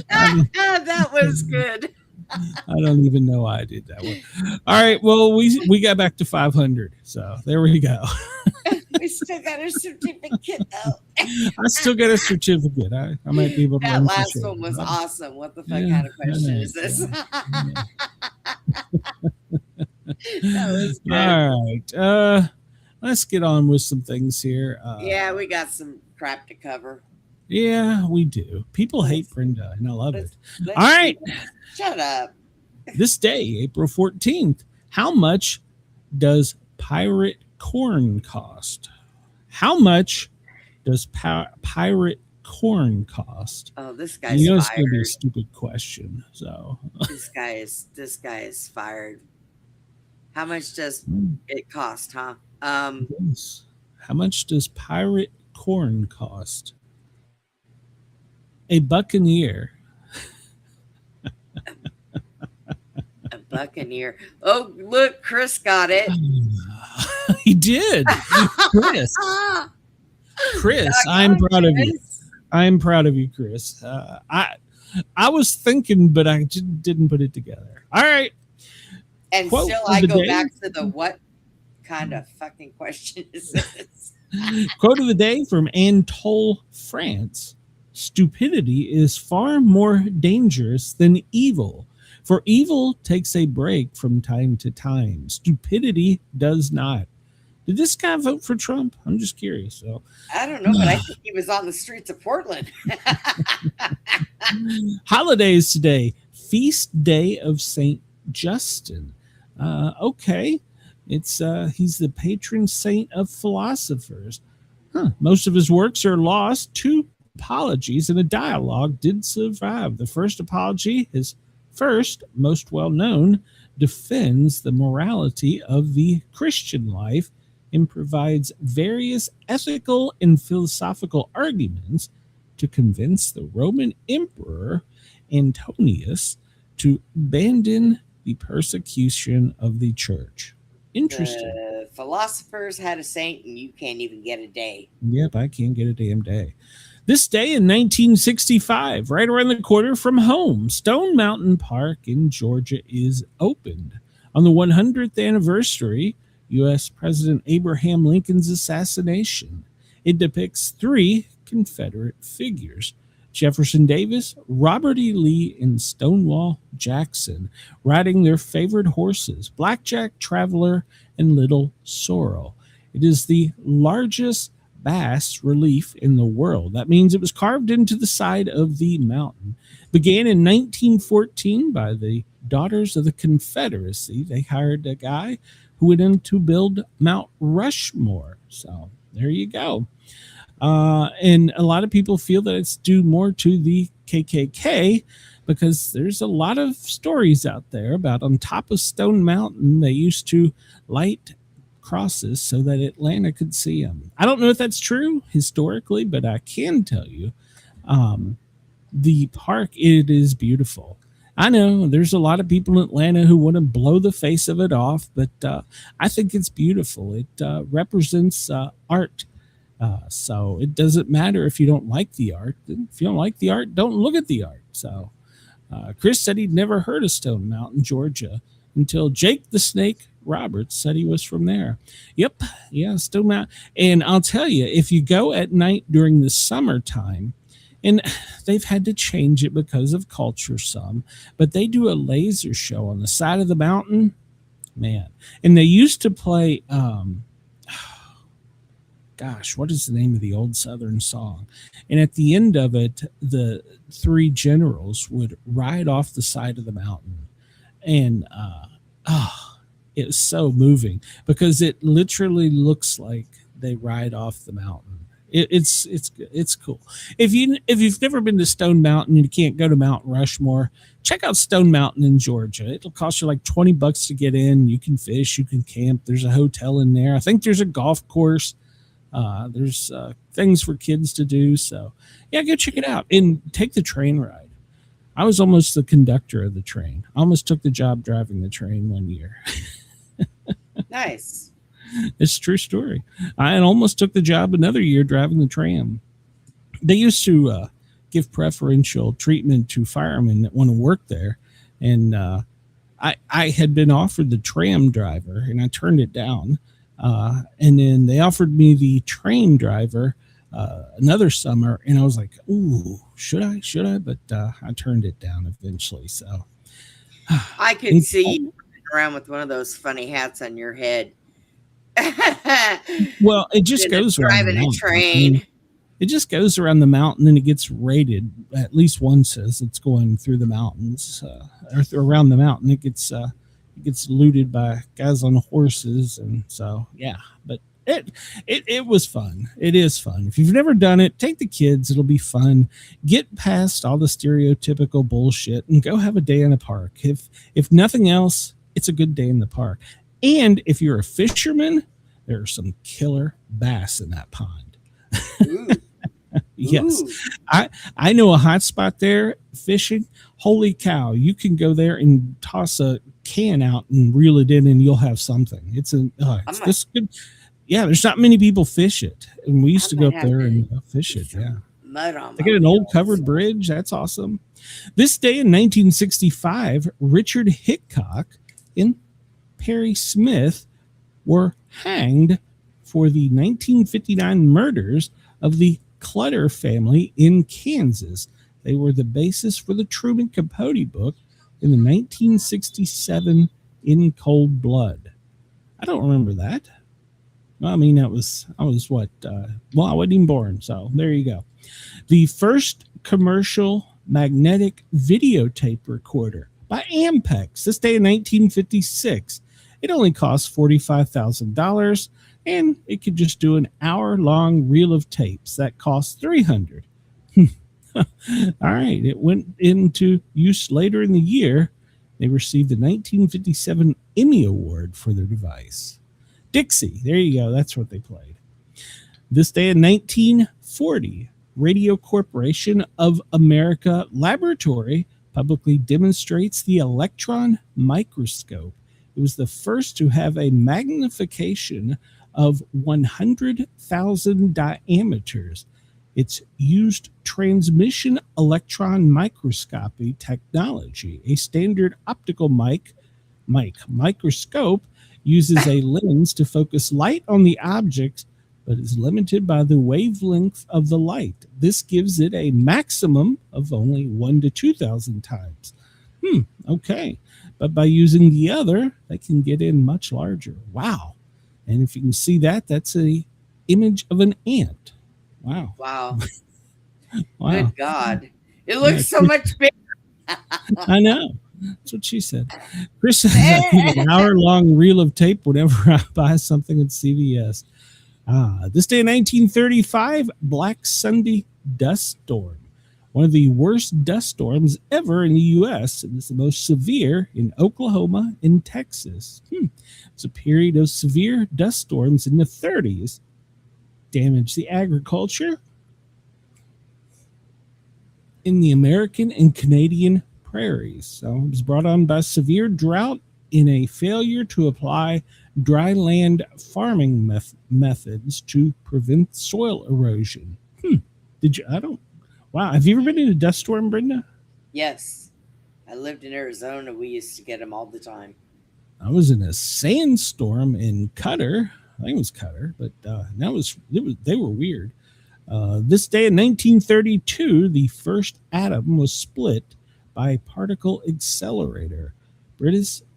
That was good. I don't even know why I did that one. All right, well, we got back to 500, so there we go. We still got a certificate though. I still got a certificate. I might be able to That run for last sure. one was awesome. What the fuck Yeah, kind of I question know. is this? Yeah. That was good. All right, let's get on with some things here. Yeah, we got some crap to cover. Yeah, we do. People hate Brenda, and I love it. Let's All right. Shut up. This day, April 14th, how much does pirate corn cost? How much does pirate corn cost? Oh, this guy's You know it's going to be a fired. stupid question. So, This guy is fired. How much does it cost, huh? yes. How much does pirate corn cost? A buccaneer. A buccaneer. Oh, look, Chris got it. He did. Chris. Ah, Chris, doggone I'm proud of you. Chris. I'm proud of you, Chris. I was thinking, but I just didn't put it together. All right. And Quote still, of I the go day. back to the what kind of fucking question is this? Quote of the day from Antol, France. Stupidity is far more dangerous than evil, for evil takes a break from time to time. Stupidity does not. Did this guy vote for Trump? I'm just curious. So, I don't know, but I think he was on the streets of Portland. holidays today. Feast day of Saint Justin. Okay. It's he's the patron saint of philosophers. Most of his works are lost. 2 apologies and a dialogue did survive. The first apology, his first, most well known, defends the morality of the Christian life and provides various ethical and philosophical arguments to convince the Roman Emperor Antonius to abandon the persecution of the church. Interesting. The philosophers had a saint, and you can't even get a day. Yep, I can't get a damn day. This day in 1965, right around the corner from home, Stone Mountain Park in Georgia is opened. On the 100th anniversary, U.S. President Abraham Lincoln's assassination. It depicts 3 Confederate figures: Jefferson Davis, Robert E. Lee, and Stonewall Jackson, riding their favorite horses, Blackjack, Traveler, and Little Sorrel. It is the largest bas relief in the world. That means it was carved into the side of the mountain. Began in 1914 by the Daughters of the Confederacy. They hired a guy who went in to build Mount Rushmore. So there you go. And a lot of people feel that it's due more to the KKK, because there's a lot of stories out there about on top of Stone Mountain, they used to light crosses so that Atlanta could see them. I don't know if that's true historically, but I can tell you the park, it is beautiful. I know there's a lot of people in Atlanta who want to blow the face of it off, but I think it's beautiful. It represents art. So it doesn't matter if you don't like the art. If you don't like the art, don't look at the art. So Chris said he'd never heard of Stone Mountain, Georgia, until Jake the Snake Roberts said he was from there. Yep. Yeah, Stone Mountain. And I'll tell you, if you go at night during the summertime, and they've had to change it because of culture some, but they do a laser show on the side of the mountain, man. And they used to play, gosh, what is the name of the old Southern song? And at the end of it, the 3 generals would ride off the side of the mountain. And it was so moving because it literally looks like they ride off the mountain. It's cool. If you've never been to Stone Mountain and you can't go to Mount Rushmore, check out Stone Mountain in Georgia. It'll cost you like $20 to get in. You can fish, you can camp. There's a hotel in there. I think there's a golf course. There's things for kids to do. So yeah, go check it out and take the train ride. I was almost the conductor of the train. I almost took the job driving the train one year. Nice. It's a true story. I almost took the job another year driving the tram. They used to give preferential treatment to firemen that want to work there. And I had been offered the tram driver and I turned it down. And then they offered me the train driver another summer. And I was like, ooh, should I? But I turned it down eventually. So I could see you around with one of those funny hats on your head. Well, it just goes around driving a train. It just goes around the mountain and it gets raided. At least one says it's going through the mountains or around the mountain. It gets looted by guys on horses. And so, yeah, but it was fun. It is fun. If you've never done it, take the kids. It'll be fun. Get past all the stereotypical bullshit and go have a day in the park. If nothing else, it's a good day in the park. And if you're a fisherman, there are some killer bass in that pond. Ooh. Yes. Ooh. I know a hot spot there fishing. Holy cow. You can go there and toss a can out and reel it in and you'll have something. It's this good. Yeah, there's not many people fish it. And we used to go up there and fish it. Yeah. Mud on they get an old covered bridge. That's awesome. This day in 1965, Richard Hickok and Perry Smith were hanged for the 1959 murders of the Clutter family in Kansas. They were the basis for the Truman Capote book in the 1967 In Cold Blood. I don't remember that. Well, I mean, I was what? I wasn't even born. So there you go. The first commercial magnetic videotape recorder by Ampex. This day in 1956. It only costs $45,000, and it could just do an hour-long reel of tapes. That costs $300. All right, it went into use later in the year. They received the 1957 Emmy Award for their device. Dixie, there you go. That's what they played. This day in 1940, Radio Corporation of America Laboratory publicly demonstrates the electron microscope. It was the first to have a magnification of 100,000 diameters. It's used transmission electron microscopy technology. A standard optical microscope uses a lens to focus light on the object, but is limited by the wavelength of the light. This gives it a maximum of only 1 to 2,000 times. Okay. But by using the other, they can get in much larger. Wow. And if you can see that, that's a image of an ant. Wow. Wow. Wow. Good God. It looks so much bigger. I know. That's what she said. Chris says I need an hour-long reel of tape whenever I buy something at CVS. This day in 1935, Black Sunday dust storm. One of the worst dust storms ever in the U.S. It was the most severe in Oklahoma and Texas. It's a period of severe dust storms in the 30s. Damaged the agriculture in the American and Canadian prairies. So it was brought on by severe drought in a failure to apply dry land farming methods to prevent soil erosion. Wow. Have you ever been in a dust storm, Brenda? Yes. I lived in Arizona. We used to get them all the time. I was in a sandstorm in Qatar. I think it was Qatar, but they were weird. This day in 1932, the first atom was split by a particle accelerator.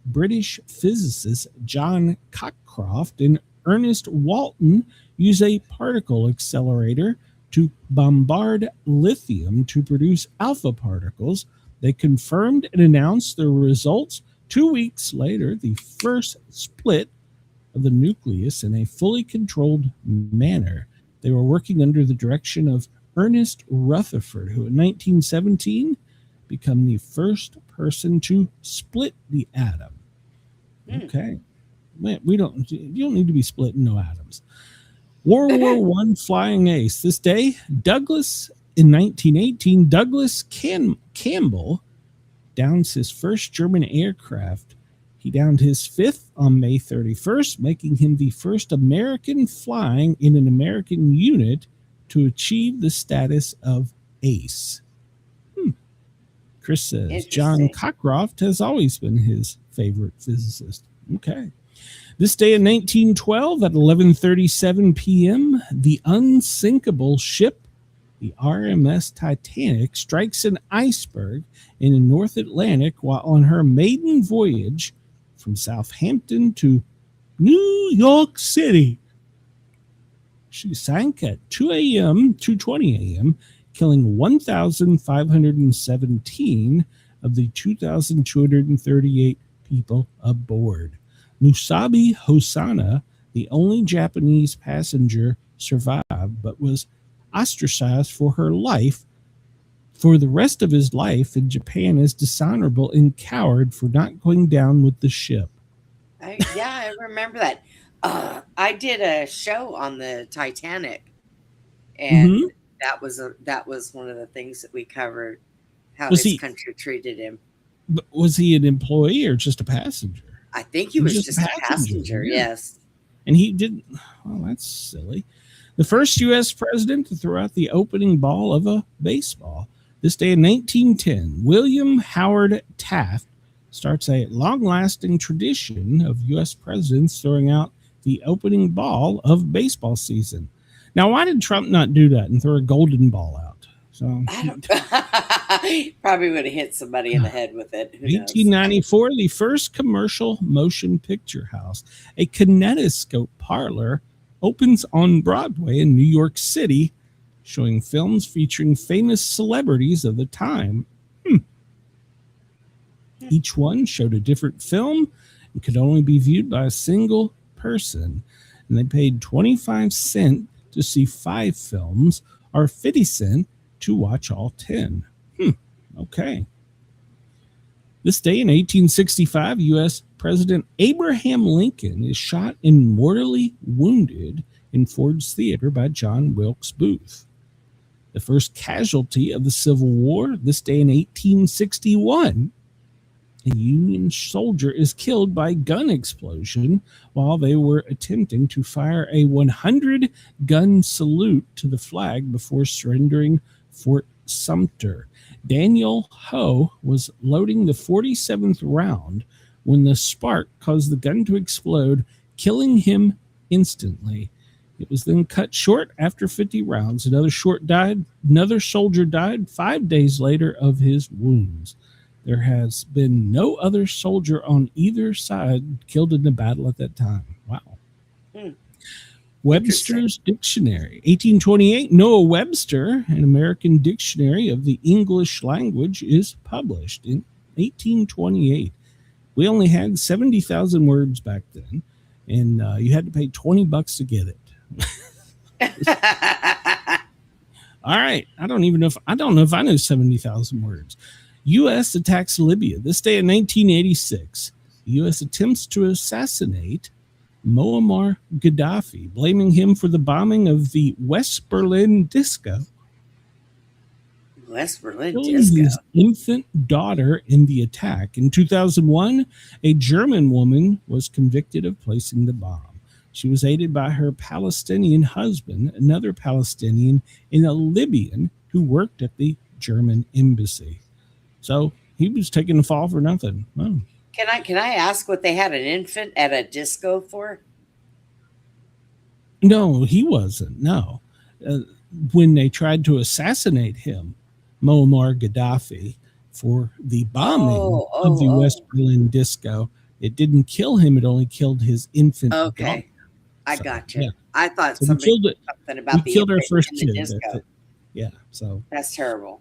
British physicists John Cockcroft and Ernest Walton used a particle accelerator to bombard lithium to produce alpha particles. They confirmed and announced their results 2 weeks later, the first split of the nucleus in a fully controlled manner. They were working under the direction of Ernest Rutherford, who in 1917 became the first person to split the atom. Okay. Man, you don't need to be splitting no atoms. World War I flying ace. This day, in 1918, Douglas Campbell downs his first German aircraft. He downed his fifth on May 31st, making him the first American flying in an American unit to achieve the status of ace. Chris says John Cockcroft has always been his favorite physicist. Okay. This day in 1912 at 11:37 p.m., the unsinkable ship, the RMS Titanic, strikes an iceberg in the North Atlantic while on her maiden voyage from Southampton to New York City. She sank at 2:20 a.m., killing 1,517 of the 2,238 people aboard. Musabi Hosanna, the only Japanese passenger, survived, but was ostracized for her life for the rest of his life in Japan as dishonorable and coward for not going down with the ship. I remember that. I did a show on the Titanic, and that was one of the things that we covered, how his country treated him. But was he an employee or just a passenger? I think he was just a passenger, yes. And he didn't. Well, that's silly. The first U.S. president to throw out the opening ball of a baseball. This day in 1910, William Howard Taft starts a long-lasting tradition of U.S. presidents throwing out the opening ball of baseball season. Now, why did Trump not do that and throw a golden ball out? So probably would have hit somebody in the head with it. 1894, the first commercial motion picture house, a kinetoscope parlor, opens on Broadway in New York City, showing films featuring famous celebrities of the time. Each one showed a different film and could only be viewed by a single person. And they paid 25 cents to see 5 films or 50 cents to watch all 10. Okay. This day in 1865, U.S. President Abraham Lincoln is shot and mortally wounded in Ford's Theater by John Wilkes Booth. The first casualty of the Civil War, this day in 1861, a Union soldier is killed by gun explosion while they were attempting to fire a 100-gun salute to the flag before surrendering Fort Sumter. Daniel Ho was loading the 47th round when the spark caused the gun to explode, killing him instantly. It was then cut short after 50 rounds. Another soldier died 5 days later of his wounds. There has been no other soldier on either side killed in the battle at that time. Wow. Webster's Dictionary, 1828. Noah Webster, an American dictionary of the English language, is published in 1828. We only had 70,000 words back then, and you had to pay $20 to get it. All right. I don't know if I know 70,000 words. U.S. attacks Libya. This day in 1986, the U.S. attempts to assassinate Muammar Gaddafi, blaming him for the bombing of the West Berlin disco. West Berlin Killing disco. his infant daughter in the attack. In 2001, a German woman was convicted of placing the bomb. She was aided by her Palestinian husband, another Palestinian, and a Libyan who worked at the embassy. So he was taking the fall for nothing. Oh. Can I ask what they had an infant at a disco for? No, he wasn't. No. When they tried to assassinate him, Muammar Gaddafi, for the bombing of the West Berlin disco, it didn't kill him. It only killed his infant Okay. daughter. I So, got you. yeah. I thought So we somebody killed it. said something about We killed our infant first in the kid. disco. That's it. Yeah. So That's terrible.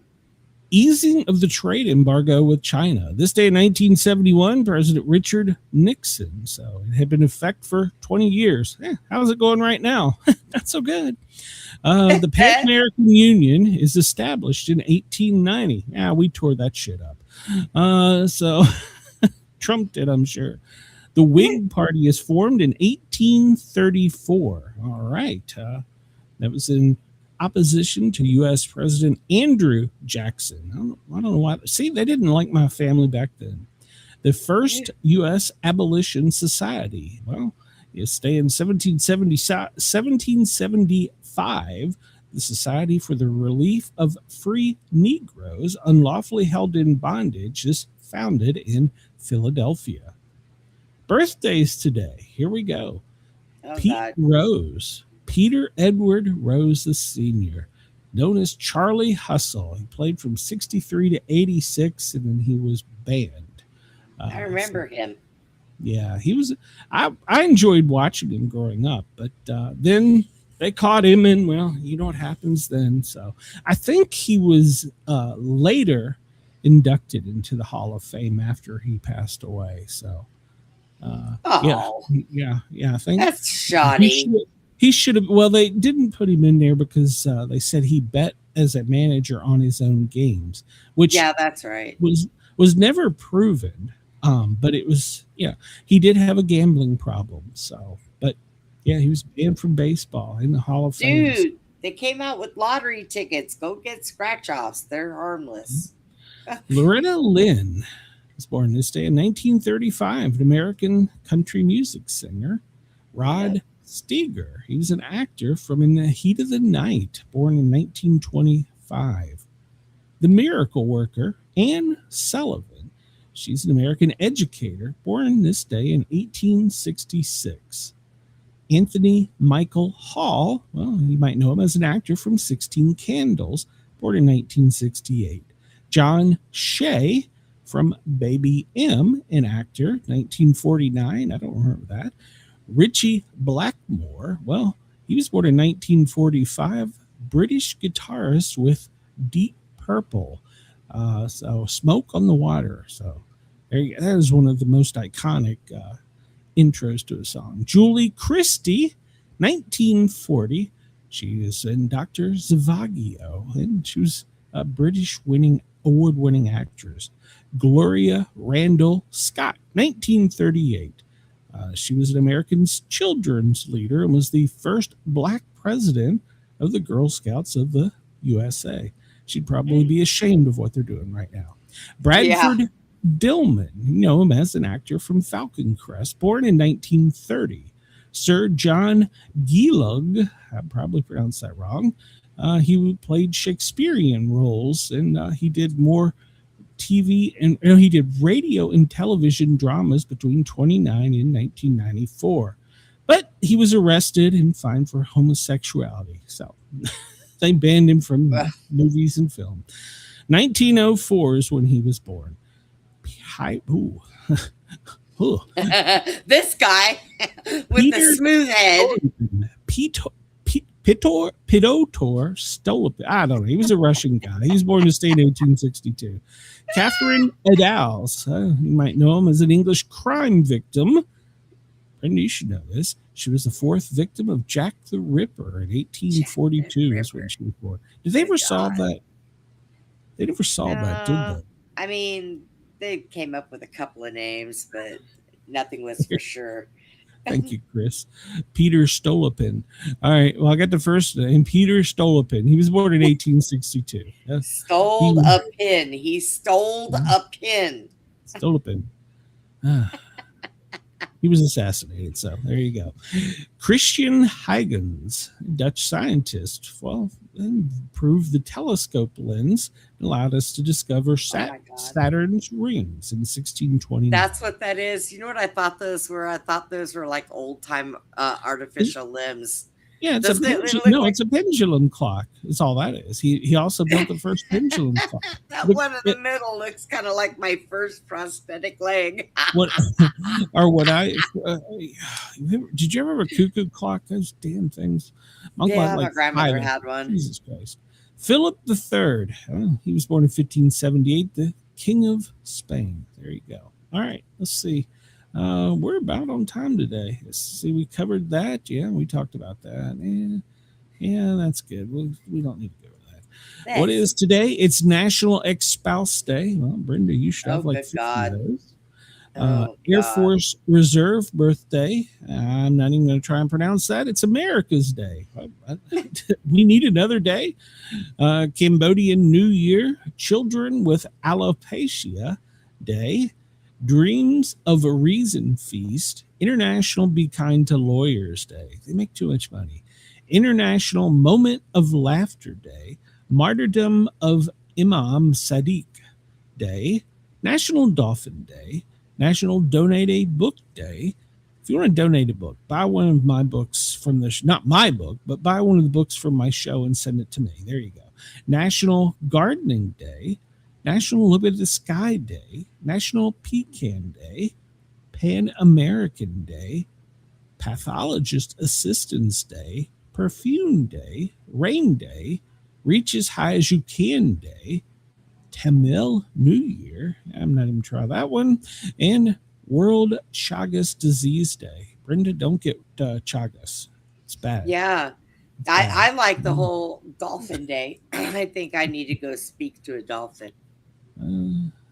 easing of the trade embargo with China. This day in 1971, President Richard Nixon. So it had been in effect for 20 years. How's it going right now? Not so good. The Pan American Union is established in 1890. Yeah, we tore that shit up. So Trump did, I'm sure. The Whig Party is formed in 1834. All right. That was in opposition to U.S. President Andrew Jackson. I don't know why. See, they didn't like my family back then. The first U.S. Abolition Society. Well, you stay in 1775. The Society for the Relief of Free Negroes Unlawfully Held in Bondage is founded in Philadelphia. Birthdays today. Here we go. Oh, Pete God. Rose. Peter Edward Rose Sr., known as Charlie Hustle. He played from 63 to 86, and then he was banned. I remember him. Yeah, he was. I enjoyed watching him growing up, but then they caught him, and well, you know what happens then. So I think he was later inducted into the Hall of Fame after he passed away. So yeah. I think That's shoddy. He should have. Well, they didn't put him in there because they said he bet as a manager on his own games, which That's right. was never proven. But it was, he did have a gambling problem. So, but he was banned from baseball in the Hall of Fame. Dude, they came out with lottery tickets. Go get scratch offs. They're harmless. Loretta Lynn was born this day in 1935, an American country music singer. Rod Steiger, he was an actor from In the Heat of the Night, born in 1925. The Miracle Worker, Anne Sullivan. She's an American educator, born this day in 1866. Anthony Michael Hall, well, you might know him as an actor from 16 Candles, born in 1968. John Shea from Baby M, an actor, 1949. I don't remember that. Richie Blackmore, well, he was born in 1945, British guitarist with Deep Purple. So Smoke on the Water. So That is one of the most iconic intros to a song. Julie Christie, 1940. She is in Dr. Zhivago, and she was a British award-winning actress. Gloria Randall Scott, 1938. She was an American children's leader and was the first Black president of the Girl Scouts of the USA. She'd probably be ashamed of what they're doing right now. Bradford Dillman, you know him as an actor from Falcon Crest, born in 1930. Sir John Gielgud, I probably pronounced that wrong. He played Shakespearean roles, and he did more TV and he did radio and television dramas between 29 and 1994. But he was arrested and fined for homosexuality, so they banned him from movies and film. 1904 is when he was born. This guy with the smooth head. Piotr Stolopin. I don't know. He was a Russian guy. He was born in the state in 1862. Catherine Eddowes. You might know him as an English crime victim. And you should know this. She was the fourth victim of Jack the Ripper in 1842 is when she was born. Did they ever solve that? They never solved that, did they? I mean, they came up with a couple of names, but nothing was for sure. Thank you, Chris. Peter Stolopin. All right. Well, I got the first name, Peter Stolopin. He was born in 1862. Stole a pin. He stole a pin. Stolopin. He was assassinated. So there you go. Christian Huygens, Dutch scientist, proved the telescope lens and allowed us to discover Saturn's rings in 1629. That's what that is. You know what I thought those were? I thought those were like old time artificial limbs. Yeah, it's a pendulum clock. That's all that is. He also built the first pendulum clock. That one in the middle looks kind of like my first prosthetic leg. Did you ever have a cuckoo clock? Those damn things. My grandmother had one. Jesus Christ. Philip III. He was born in 1578, the King of Spain. There you go. All right, let's see. We're about on time today. Let's see, we covered that. Yeah, we talked about that. Yeah, that's good. We don't need to go over that. Thanks. What is today? It's National Ex-Spouse Day. Well, Brenda, you should have like 50 of those. Air Force Reserve birthday. I'm not even going to try and pronounce that. It's America's Day. We need another day. Cambodian New Year. Children with Alopecia Day. Dreams of a Reason Feast. International Be Kind to Lawyers Day. They make too much money. International Moment of Laughter Day. Martyrdom of Imam Sadiq Day. National Dolphin Day. National Donate a Book Day. If you want to donate a book, buy one of my books from the not my book, but buy one of the books from my show and send it to me. There you go. National Gardening Day. National Look at the Sky Day, National Pecan Day, Pan American Day, Pathologist Assistance Day, Perfume Day, Rain Day, Reach as High as You Can Day, Tamil New Year, I'm not even trying that one, and World Chagas Disease Day. Brenda, don't get Chagas. It's bad. Yeah. I like the whole dolphin day. I think I need to go speak to a dolphin.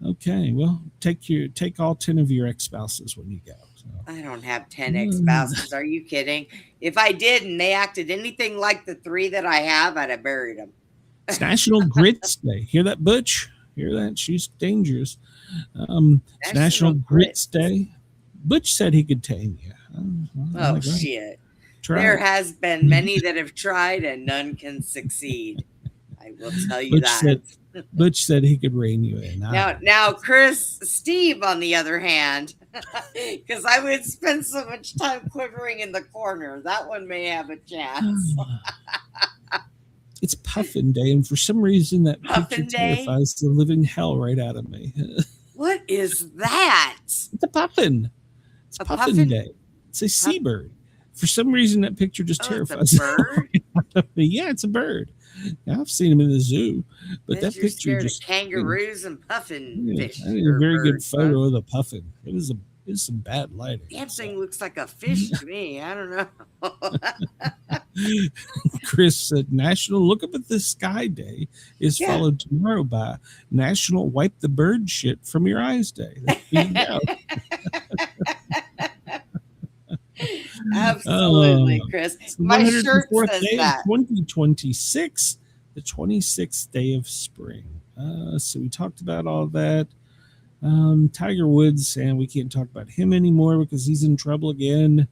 Okay, well, take all 10 of your ex-spouses when you go. So. I don't have 10 ex-spouses. Are you kidding? If I did and they acted anything like the 3 that I have, I'd have buried them. It's National Grits Day. Hear that, Butch? Hear that? She's dangerous. It's National Grits Day. Butch said he could tame you. Shit. There has been many that have tried and none can succeed. I will tell you Butch said he could rein you in. Now, Steve, on the other hand, because I would spend so much time quivering in the corner, that one may have a chance. It's Puffin Day, and for some reason that picture terrifies the living hell right out of me. What is that? It's a puffin. It's Puffin Day. It's a seabird. For some reason, that picture just terrifies It's a bird. me. Yeah, it's a bird. Yeah, I've seen them in the zoo, but that You're picture scared just of kangaroos and puffin yeah, fish. that is a or very good birds, photo huh? of the puffin. It was some bad lighting. Damn thing looks like a fish to me. I don't know. Chris said, National Look Up at the Sky Day is followed tomorrow by National Wipe the Bird Shit from Your Eyes Day. There you go. Absolutely, Chris. My shirt says day that. of 2026, the 26th day of spring. So we talked about all that. Tiger Woods, and we can't talk about him anymore because he's in trouble again.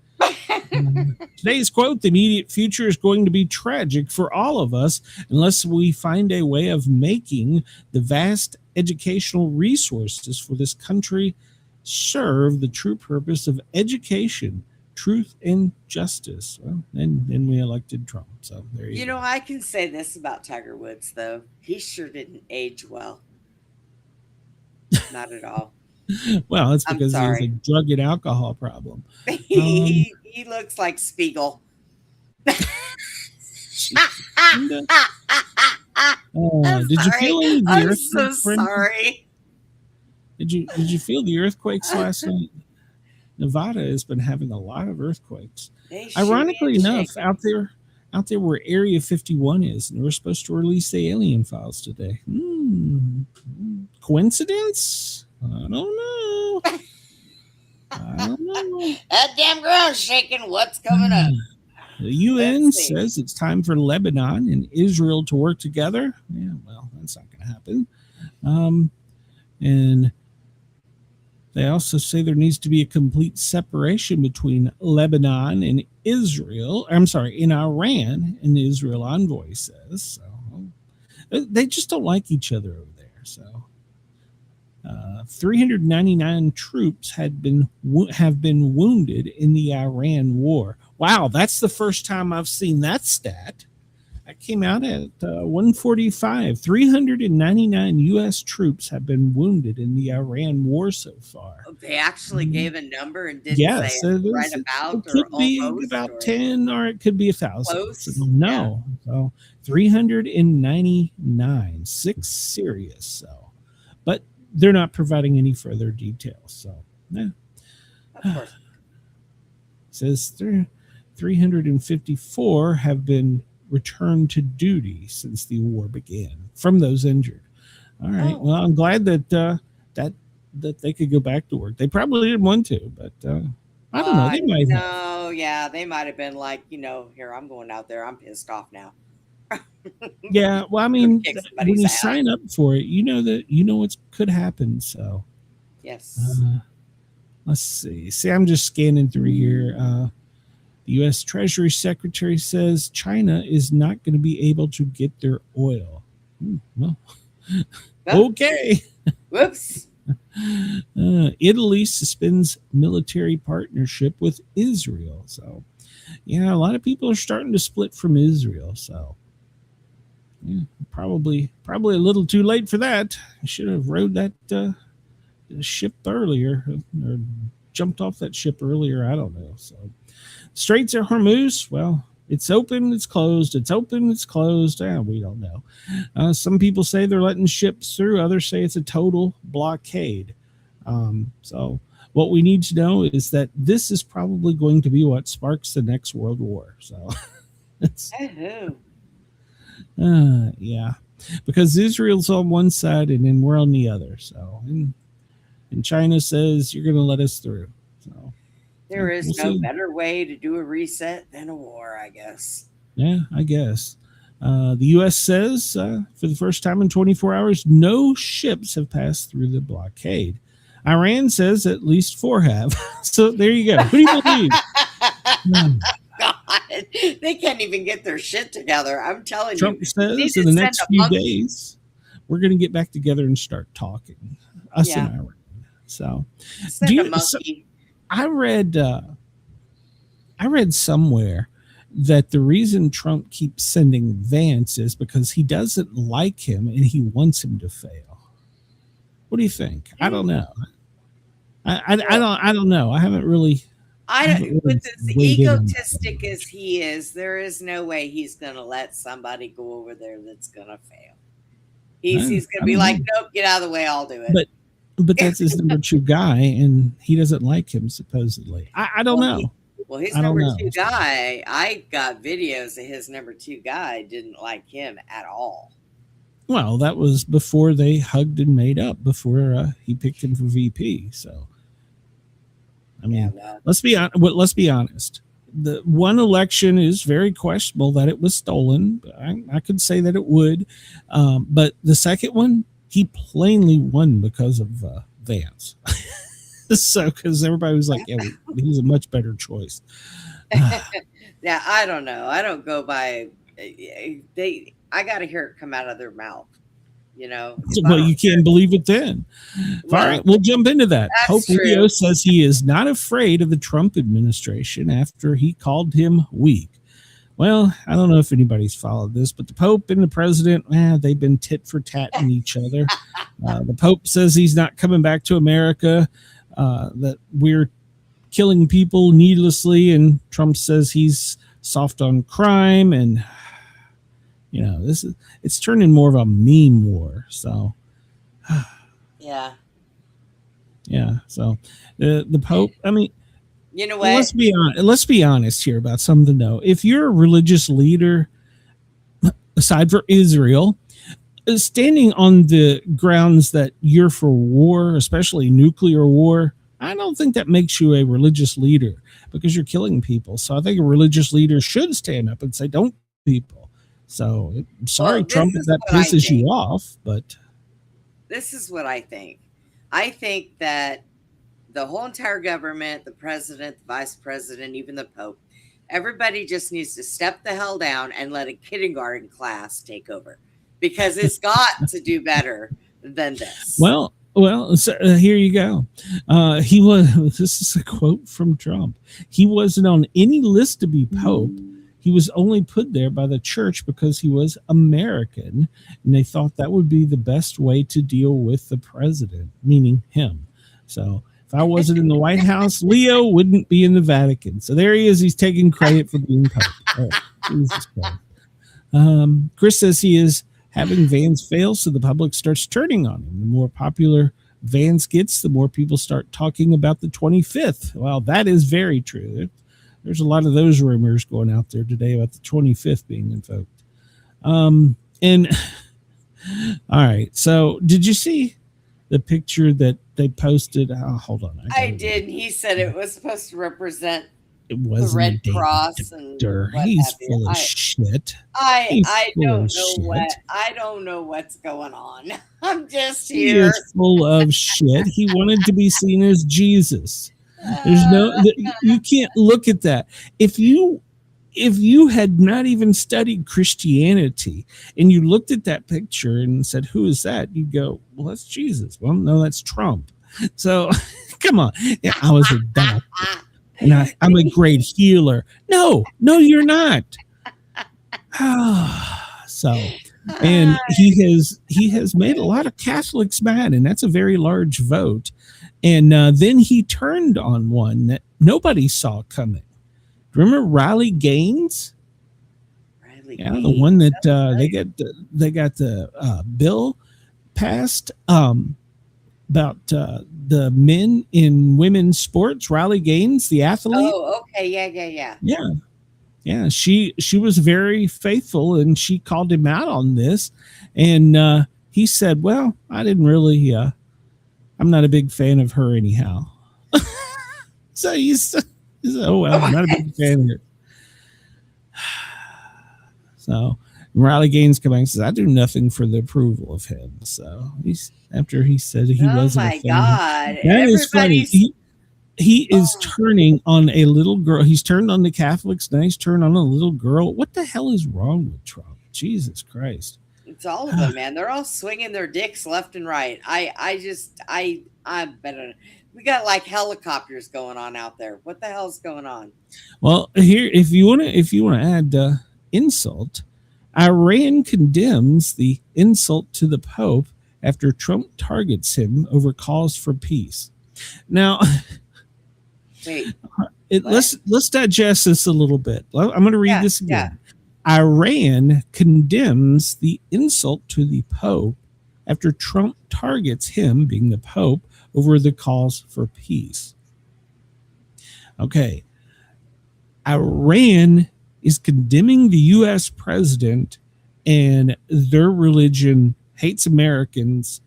Today's quote: the immediate future is going to be tragic for all of us unless we find a way of making the vast educational resources for this country serve the true purpose of education, truth, and justice. Well, and then we elected Trump. So there you go. I can say this about Tiger Woods, though. He sure didn't age well. Not at all. Well, it's because he has a sorry. drug and alcohol problem. He looks like Spiegel. Did you feel any of the I'm earthquakes? so Brendan? sorry. Did you feel the earthquakes last night? Nevada has been having a lot of earthquakes. They sure Ironically did enough, shake. out there where Area 51 is, and we're supposed to release the alien files today. Coincidence? I don't know. That damn ground's shaking. What's coming up? The UN Let's see. says it's time for Lebanon and Israel to work together. Yeah, well, that's not going to happen. And they also say there needs to be a complete separation between Lebanon and Israel. I'm sorry, in Iran, and the Israel envoy says. So they just don't like each other over there. So 399 troops have been wounded in the Iran war. Wow, that's the first time I've seen that stat. That came out at 145. 399 U.S. troops have been wounded in the Iran war so far. They actually gave a number and didn't Yes, say it right is. about It could or be almost. about or 10 or it could be 1,000. Close? So, no. So 399. 6 serious. So, but they're not providing any further details. So, yeah. Of course. It says 354 have been returned to duty since the war began from those injured. All right. Oh. Well, I'm glad that that they could go back to work. They probably didn't want to, but I don't know. They might have. No, yeah, they might have been like, here, I'm going out there. I'm pissed off now. Yeah. Well, I mean, Kick when somebody's you ass. sign up for it, what could happen. So Yes. let's see. See, I'm just scanning through here. The U.S. Treasury Secretary says China is not going to be able to get their oil. Well, Well, okay. Whoops. Italy suspends military partnership with Israel. So, yeah, a lot of people are starting to split from Israel. So, yeah, probably a little too late for that. I should have rode that ship earlier or jumped off that ship earlier. I don't know. So, Straits of Hormuz, well, it's open, it's closed. It's open, it's closed. We don't know. Some people say they're letting ships through. Others say it's a total blockade. So what we need to know is that this is probably going to be what sparks the next world war. So it's, yeah, because Israel's on one side and then we're on the other. So, and China says you're going to let us through. So. There is We'll no see. better way to do a reset than a war, I guess. Yeah, I guess. The U.S. says for the first time in 24 hours, no ships have passed through the blockade. Iran says at least 4 have. So there you go. Who do you believe? God, they can't even get their shit together. I'm telling Trump you. says in the next few days, we're going to get back together and start talking. Us Yeah. and Iran. So, Send a monkey. I read somewhere that the reason Trump keeps sending Vance is because he doesn't like him and he wants him to fail. What do you think? I don't know. I don't know. I haven't really I don't, with as Weighed in on that. egotistic as he is, there is no way he's going to let somebody go over there that's going to fail. He's going to be like, nope, get out of the way, I'll do it. But that's his number 2 guy, and he doesn't like him, supposedly. I don't know. His I don't number know. 2 guy, I got videos of his number 2 guy didn't like him at all. Well, that was before they hugged and made up, before he picked him for VP. So, I mean, let's be honest. The one election is very questionable that it was stolen. I could say that it would, but the second one, he plainly won because of Vance. So, because everybody was like, yeah, he's a much better choice. Yeah, I don't know. I don't go by I got to hear it come out of their mouth, you know. Well, you can't believe it then. Well, all right, we'll jump into that. Pope Leo says he is not afraid of the Trump administration after he called him weak. Well, I don't know if anybody's followed this, but the Pope and the president, they've been tit for tatting each other. The Pope says he's not coming back to America, that we're killing people needlessly, and Trump says he's soft on crime, and you know, it's turning more of a meme war. So yeah. So the Pope, I mean, you know what? Let's be honest here about something though. If you're a religious leader, aside for Israel, standing on the grounds that you're for war, especially nuclear war, I don't think that makes you a religious leader, because you're killing people. So I think a religious leader should stand up and say, don't kill people. So I'm sorry, Trump, if that pisses you off, but this is what I think. I think that the whole entire government, the president, the vice president, even the Pope, everybody just needs to step the hell down and let a kindergarten class take over, because it's got to do better than this. Well, so, here you go. He was. This is a quote from Trump. He wasn't on any list to be Pope. He was only put there by the church because he was American, and they thought that would be the best way to deal with the president, meaning him. So if I wasn't in the White House, Leo wouldn't be in the Vatican. So there he is. He's taking credit for being Pope. Oh, Jesus Christ. Chris says he is having Vance fail, so the public starts turning on him. The more popular Vance gets, the more people start talking about the 25th. Well, that is very true. There's a lot of those rumors going out there today about the 25th being invoked. And all right, so did you see the picture that they posted? Oh, hold on. I did. He said it was supposed to represent the Red Cross and he's full of shit. I don't know what's going on. I'm just here. He is full of shit. He wanted to be seen as Jesus. You can't look at that. If you had not even studied Christianity and you looked at that picture and said, who is that? You'd go, well, that's Jesus. Well, no, that's Trump. So come on. Yeah, I was a doctor and I'm a great healer. No, you're not. So, and he has made a lot of Catholics mad, and that's a very large vote. And then he turned on one that nobody saw coming. Remember Riley Gaines? The one that they got the bill passed about the men in women's sports. Riley Gaines, the athlete. Oh, okay, yeah. She was very faithful, and she called him out on this. And he said, "Well, I didn't really. I'm not a big fan of her anyhow." So he said, "Oh well, I'm not a big fan of her." So Riley Gaines comes back and says, "I do nothing for the approval of him." So after he said he wasn't a fan. Oh my God! That is funny. He is turning on a little girl. He's turned on the Catholics. Now he's turned on a little girl. What the hell is wrong with Trump? Jesus Christ! It's all of them, man. They're all swinging their dicks left and right. I'm better. We got like helicopters going on out there. What the hell's going on? Well, here, if you want to add insult, Iran condemns the insult to the Pope after Trump targets him over calls for peace. Now, wait, Let's digest this a little bit. I'm going to read this again. Iran condemns the insult to the Pope after Trump targets him, being the Pope, over the calls for peace. Okay. Iran is condemning the U.S. president and their religion hates Americans,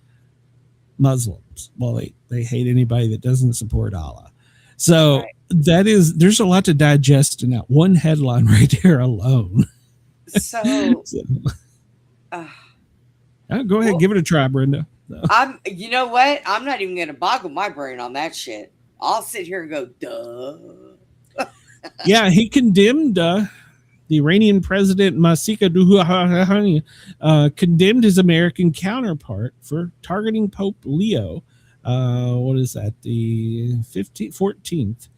Muslims. Well, they hate anybody that doesn't support Allah. So there's a lot to digest in that one headline right there alone. So, go ahead, give it a try, Brenda. You know what? I'm not even going to boggle my brain on that shit. I'll sit here and go, duh. Yeah, he condemned the Iranian president Masika Duhani condemned his American counterpart for targeting Pope Leo. What is that? The 14th.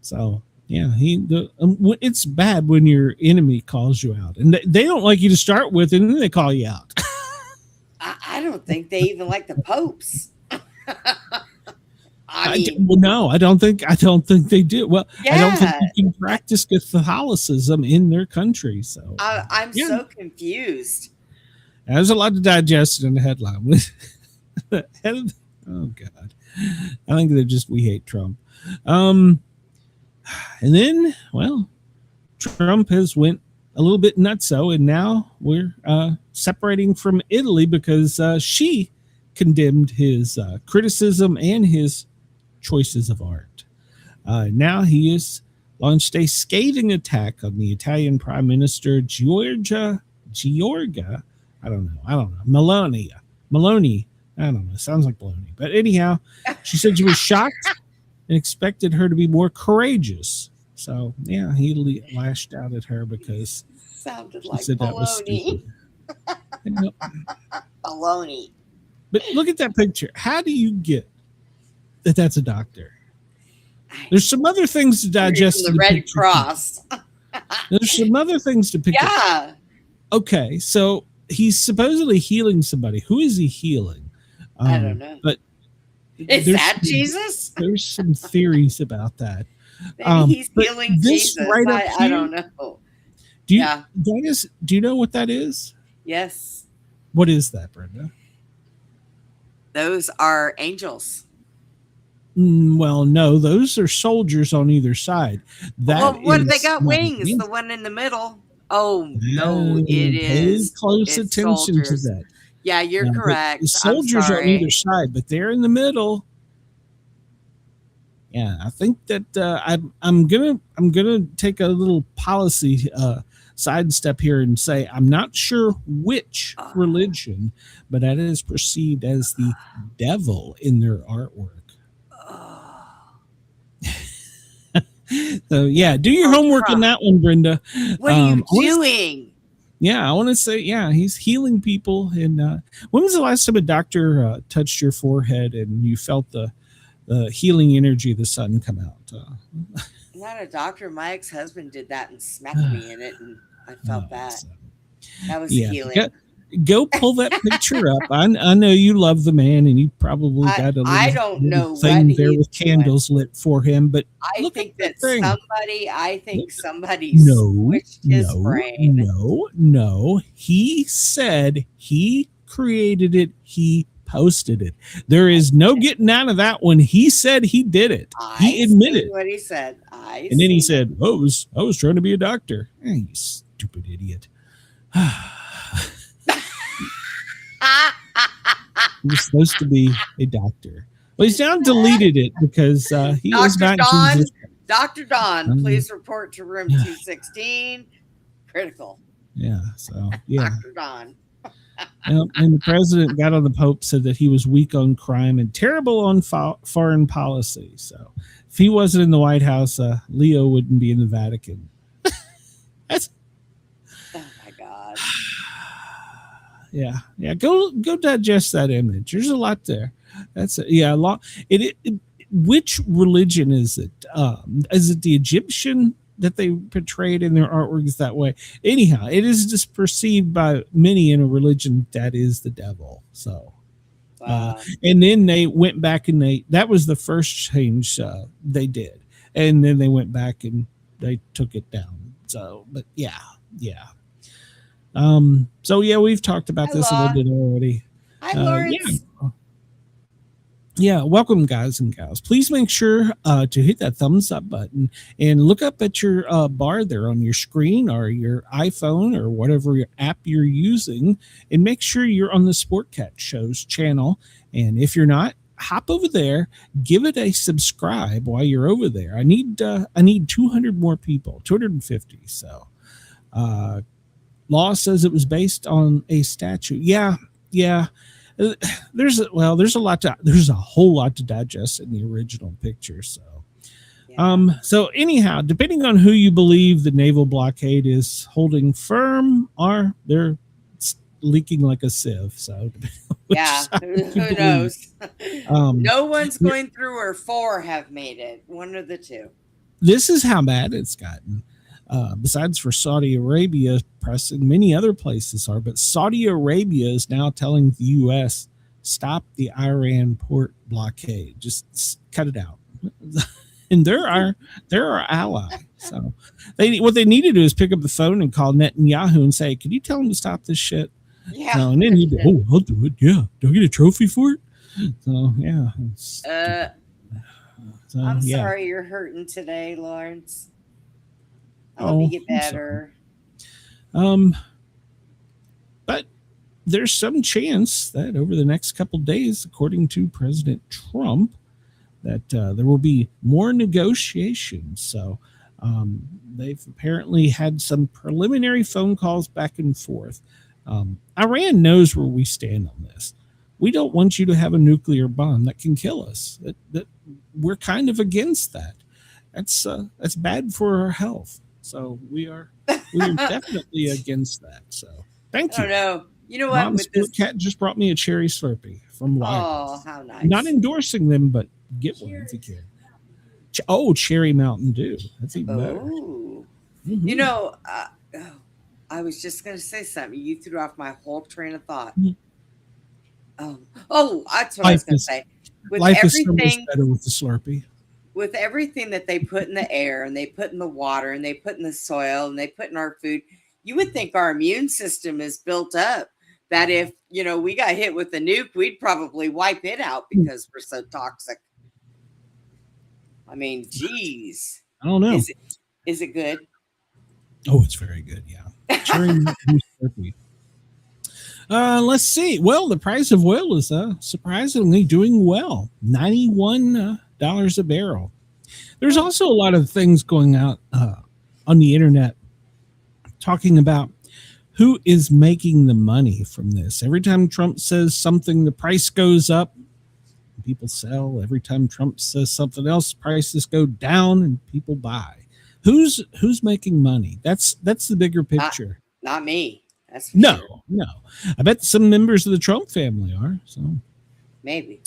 So yeah, it's bad when your enemy calls you out, and they don't like you to start with, and then they call you out. I don't think they even like the popes. No, I don't think they do. Well, I don't think you can practice Catholicism in their country. So I'm so confused. There's a lot to digest in the headline. Oh God, I think they're just we hate Trump. And then, well, Trump has went a little bit nutso, and now we're separating from Italy because she condemned his criticism and his choices of art. Now he has launched a scathing attack on the Italian Prime Minister Giorgia, I don't know, Meloni, I don't know, sounds like baloney. But anyhow, she said she was shocked and expected her to be more courageous. So yeah, he lashed out at her because sounded she like said that was stupid. Baloney. But look at that picture. How do you get that that's a doctor? There's some other things to digest. The Red Cross. There's some other things to pick up. Yeah. Okay, so he's supposedly healing somebody. Who is he healing? I don't know. But is that Jesus? There's some theories about that. Maybe he's healing Jesus. Right up here, I don't know. Do you know what that is? Yes. What is that, Brenda? Those are angels. Well, no, those are soldiers on either side. They got wings. The one in the middle. Oh no, it is. Pay close attention soldiers. to that. Yeah, you're correct. The soldiers are on either side, but they're in the middle. Yeah, I think that I'm gonna take a little policy sidestep here and say I'm not sure which religion, but that is perceived as the devil in their artwork. So yeah, do your homework on that one, Brenda. What are you doing? I want to say, he's healing people. And when was the last time a doctor touched your forehead and you felt the healing energy of the sun come out? Not a doctor. My ex-husband did that and smacked me in it, and I felt that. So, that was healing. Go pull that picture up. I know you love the man, and you probably got a little thing there with candles lit for him. But I think that somebody switched his brain. No. He said he created it. He posted it. There is no getting out of that one. He said he did it. He admitted what he said. And then he said, I was trying to be a doctor. You stupid idiot. He was supposed to be a doctor. Well, he's now deleted it because he was not Jesus. Dr. Don, please report to room 216. Critical. Yeah. So yeah. Dr. Don. And the president got on the Pope, said that he was weak on crime and terrible on foreign policy. So if he wasn't in the White House, Leo wouldn't be in the Vatican. That's. Oh my God. Yeah. Go digest that image. There's a lot there. That's a lot. Which religion is it? Is it the Egyptian that they portrayed in their artworks that way? Anyhow, it is just perceived by many in a religion that is the devil. So, and then they went back and that was the first change they did. and then they went back and they took it down. So, but yeah. So yeah, we've talked about this a little bit already. Hi, Lawrence. Yeah, welcome, guys and gals. Please make sure to hit that thumbs up button and look up at your bar there on your screen or your iPhone or whatever your app you're using, and make sure you're on the Sportcat Show's channel. And if you're not, hop over there, give it a subscribe while you're over there. I need 200 more people, 250. So, Law says it was based on a statue. Yeah. There's a whole lot to digest in the original picture. So, so anyhow, depending on who you believe the naval blockade is holding firm, or they're leaking like a sieve. So, yeah, who knows? No one's going through, or 4 have made it. One of the two. This is how bad it's gotten. Besides for Saudi Arabia press and many other places are, but Saudi Arabia is now telling the U.S. stop the Iran port blockade, just cut it out. And they're our ally. So what they need to do is pick up the phone and call Netanyahu and say, "Can you tell him to stop this shit?" Yeah. So, and then he'd be, "Oh, I'll do it. Yeah, do I get a trophy for it?" So yeah. I'm sorry you're hurting today, Lawrence. I hope you get better. But there's some chance that over the next couple days, according to President Trump, that there will be more negotiations. So they've apparently had some preliminary phone calls back and forth. Iran knows where we stand on this. We don't want you to have a nuclear bomb that can kill us. That we're kind of against that. That's bad for our health. So we are definitely against that. So thank you. I don't know. You know what? Mom Sportcat just brought me a cherry Slurpee from Live. Oh, how nice. Not endorsing them, but get one if you can. Cherry Mountain Dew. That's even better. Mm-hmm. You know, I was just going to say something. You threw off my whole train of thought. Mm-hmm. That's what I was going to say. With life is so everything much better with the Slurpee. With everything that they put in the air and they put in the water and they put in the soil and they put in our food, you would think our immune system is built up, that if, we got hit with a nuke, we'd probably wipe it out because we're so toxic. I mean, geez. I don't know. Is it good? Oh, it's very good. Yeah. Slurpee. Let's see. Well, the price of oil is surprisingly doing well. $91 a barrel. There's also a lot of things going out on the internet talking about who is making the money from this. Every time Trump says something, the price goes up. People sell. Every time Trump says something else, prices go down and people buy. Who's making money? That's the bigger picture. Not me. That's no. Sure. I bet some members of the Trump family are. So maybe.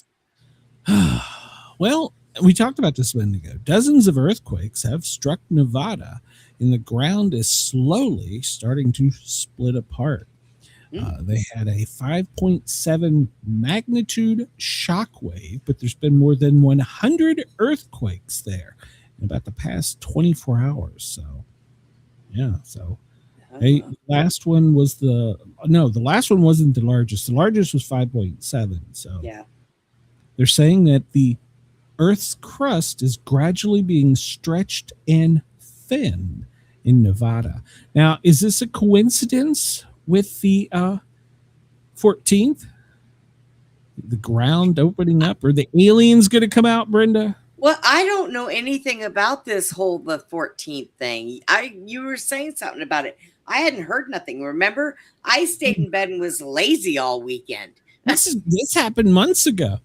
Well, we talked about this a minute ago. Dozens of earthquakes have struck Nevada, and the ground is slowly starting to split apart. They had a 5.7 magnitude shock wave, but there's been more than 100 earthquakes there in about the past 24 hours. So, yeah. So, the last one wasn't the largest. The largest was 5.7. So, yeah, they're saying that the Earth's crust is gradually being stretched and thinned in Nevada. Now, is this a coincidence with the 14th? The ground opening up? Or the aliens going to come out, Brenda? Well, I don't know anything about this whole the 14th thing. You were saying something about it. I hadn't heard nothing. Remember, I stayed in bed and was lazy all weekend. This happened months ago.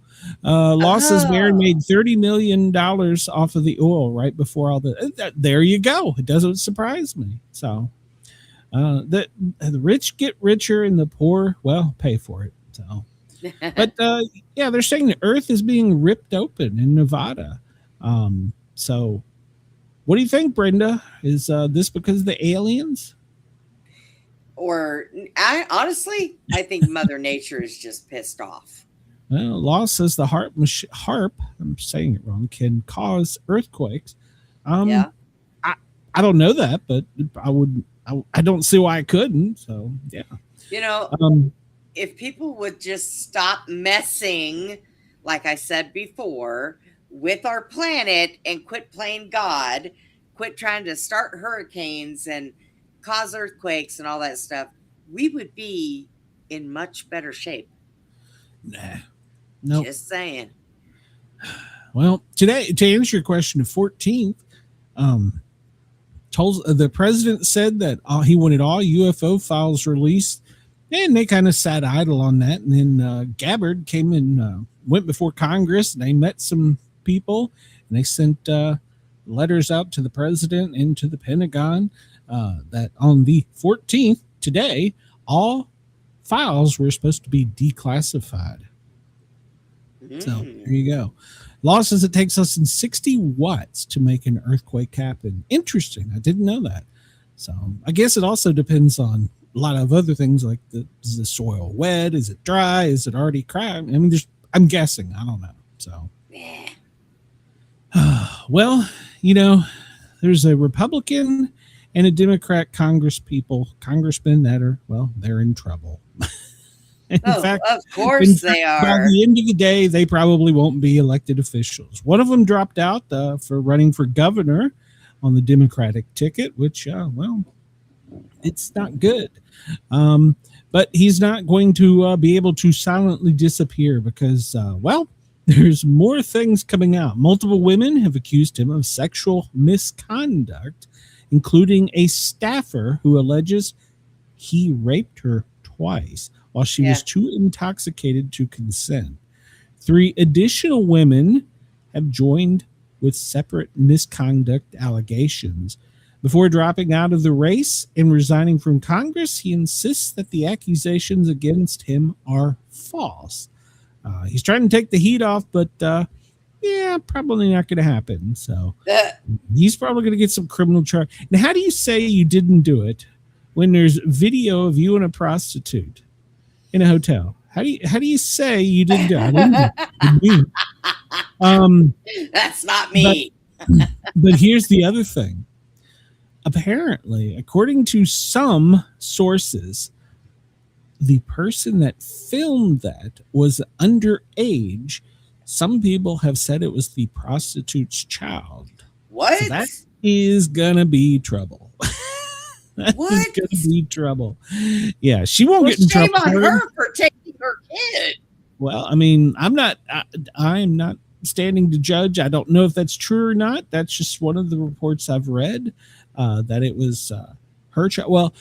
Law says Marin made $30 million off of the oil right before all the. There you go. It doesn't surprise me. So, the rich get richer and the poor, well, pay for it. So, but yeah, they're saying the Earth is being ripped open in Nevada. So, what do you think, Brenda? Is this because of the aliens? Or honestly, I think Mother Nature is just pissed off. Well, Law says the HARP, I'm saying it wrong, can cause earthquakes. Yeah. I don't know that, but I don't see why I couldn't. So yeah. You know, if people would just stop messing, like I said before, with our planet and quit playing God, quit trying to start hurricanes and cause earthquakes and all that stuff, we would be in much better shape. Nah. No. Just saying. Well, today, to answer your question, the 14th, the president said that he wanted all UFO files released, and they kind of sat idle on that. And then Gabbard came and went before Congress, and they met some people, and they sent letters out to the president and to the Pentagon that on the 14th, today, all files were supposed to be declassified. So there you go. Law says it takes less than 60 watts to make an earthquake happen. Interesting. I didn't know that. So I guess it also depends on a lot of other things, like is the soil wet? Is it dry? Is it already cracked? I mean, I'm guessing. I don't know. So, Yeah. well, there's a Republican and a Democrat congressman that are, well, they're in trouble. In fact, of course they by are. the end of the day, they probably won't be elected officials. One of them dropped out for running for governor on the Democratic ticket, which, well, it's not good. But he's not going to be able to silently disappear because, well, there's more things coming out. Multiple women have accused him of sexual misconduct, including a staffer who alleges he raped her twice while she was too intoxicated to consent. 3 additional women have joined with separate misconduct allegations. Before dropping out of the race and resigning from Congress, he insists that the accusations against him are false. He's trying to take the heat off, but probably not going to happen. So he's probably going to get some criminal charge. Now, how do you say you didn't do it when there's video of you and a prostitute in a hotel? How do you say you didn't do it? That's not me. But here's the other thing. Apparently, according to some sources, the person that filmed that was underage. Some people have said it was the prostitute's child. What? So that is gonna be trouble. What? Is gonna be trouble. Yeah, she won't get in shame trouble. on her for taking her kid. Well, I mean, I'm not standing to judge. I don't know if that's true or not. That's just one of the reports I've read, that it was her child. Well,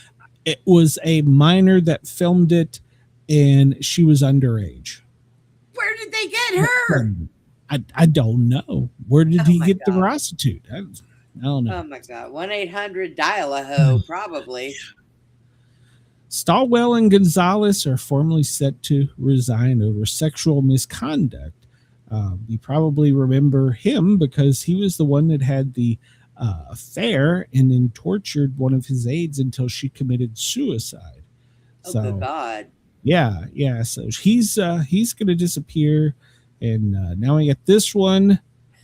it was a minor that filmed it, and she was underage. Where did they get her? I don't know. Where did he get the prostitute? I don't know. Oh my God. 1-800-dial-a-ho, probably. Stalwell and Gonzalez are formally set to resign over sexual misconduct. You probably remember him because he was the one that had the affair and then tortured one of his aides until she committed suicide. Oh, good God. Yeah. So he's going to disappear, and now we got this one.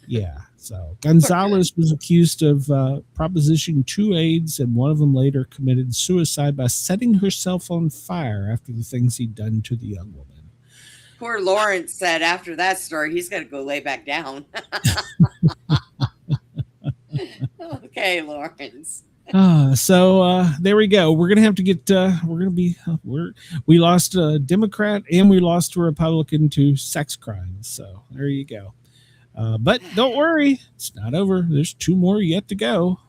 Yeah. So Gonzalez was accused of Proposition 2 aides, and one of them later committed suicide by setting herself on fire after the things he'd done to the young woman. Poor Lawrence said after that story, he's going to go lay back down. Okay, Lawrence. So there we go. We're gonna have to get. We lost a Democrat and we lost a Republican to sex crimes. So there you go. But don't worry, it's not over. There's 2 more yet to go.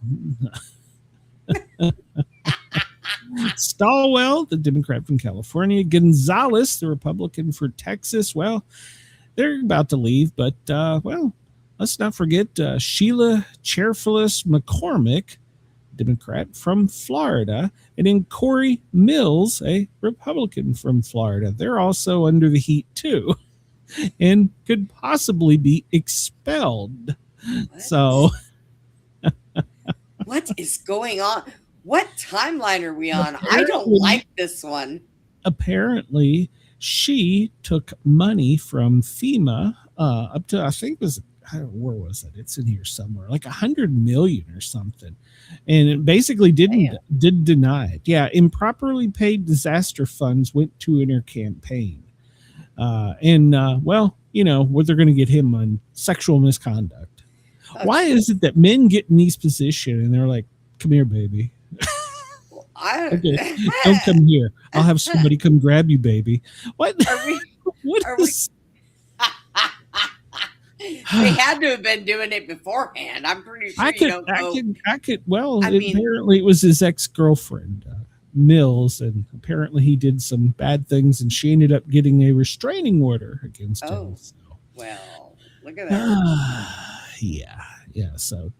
Stalwell, the Democrat from California, Gonzalez, the Republican for Texas. Well, they're about to leave, but well, let's not forget Sheila Chairfullis McCormick, Democrat from Florida, and then Corey Mills, a Republican from Florida. They're also under the heat too, and could possibly be expelled. What? So, what is going on? What timeline are we on? I don't like this one. Apparently, she took money from FEMA up to, I think it was where was it? It's in here somewhere, like 100 million or something. And it basically did deny it. Yeah. Improperly paid disaster funds went to in her campaign. Well, you know, what they're going to get him on sexual misconduct. Why is it that men get in these positions and they're like, come here, baby. Okay, don't come here. I'll have somebody come grab you, baby. What? They had to have been doing it beforehand. I'm pretty sure I could. Well, apparently it was his ex-girlfriend, Mills, and apparently he did some bad things, and she ended up getting a restraining order against him. So. Well, look at that. Yeah. So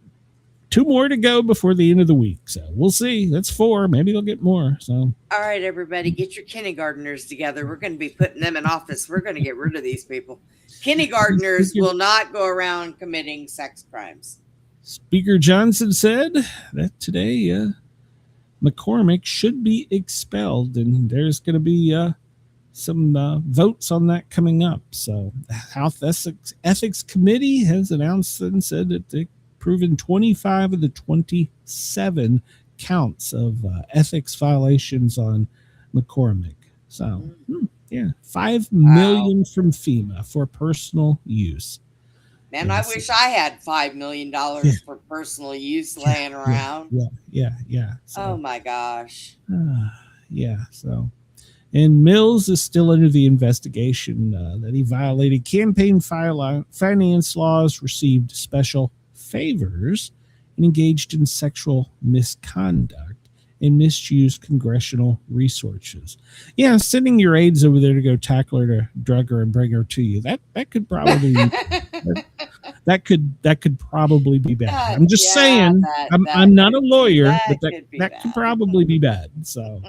2 more to go before the end of the week. So we'll see. That's 4. Maybe they'll get more. So all right, everybody, get your kindergartners together. We're going to be putting them in office. We're going to get rid of these people. Kindergartners will not go around committing sex crimes. Speaker Johnson said that today McCormick should be expelled, and there's going to be some votes on that coming up. So the House Ethics Committee has announced and said that they've proven 25 of the 27 counts of ethics violations on McCormick. So, yeah, $5 million from FEMA for personal use. Man, I wish I had $5 million for personal use laying around. Yeah. So, oh my gosh. So, and Mills is still under the investigation that he violated campaign finance laws, received special favors, and engaged in sexual misconduct and misused congressional resources. Yeah, sending your aides over there to go tackle her, to drug her, and bring her to you. That could probably that could probably be bad. I'm just saying. I'm not a lawyer, but that could probably be bad. So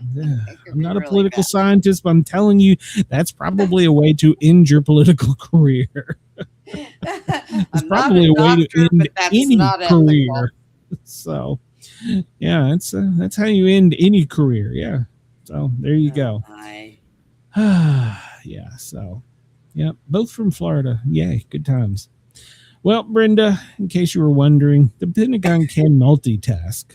I'm not a political scientist, but I'm telling you, that's probably a way to end your political career. It's probably a way to end any career. So, yeah, that's how you end any career. Yeah. So there you go. Yeah. So, yeah, both from Florida. Yay, good times. Well, Brenda, in case you were wondering, the Pentagon can multitask.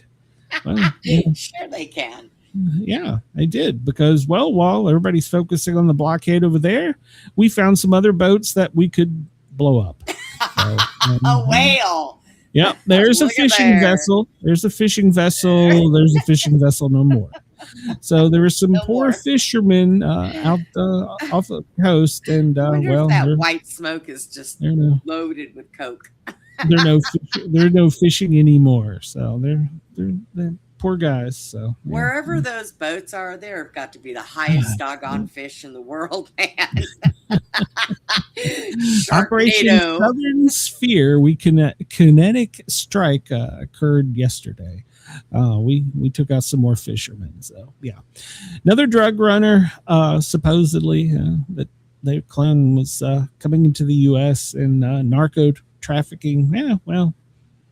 Well, yeah. Sure they can. Yeah, I did, because, well, while everybody's focusing on the blockade over there, we found some other boats that we could blow up. So, a whale. Yeah, there's a fishing vessel. There's a fishing vessel. There's a fishing vessel no more. So there were some poor fishermen out off the coast, and that white smoke is just loaded with coke. They're no fishing anymore. So they're poor guys. So yeah. Wherever those boats are, there have got to be the highest doggone fish in the world, man. Operation Southern Sphere, kinetic strike occurred yesterday. We took out some more fishermen. So yeah, another drug runner supposedly that they claim was coming into the U.S. and narco trafficking. Yeah, well,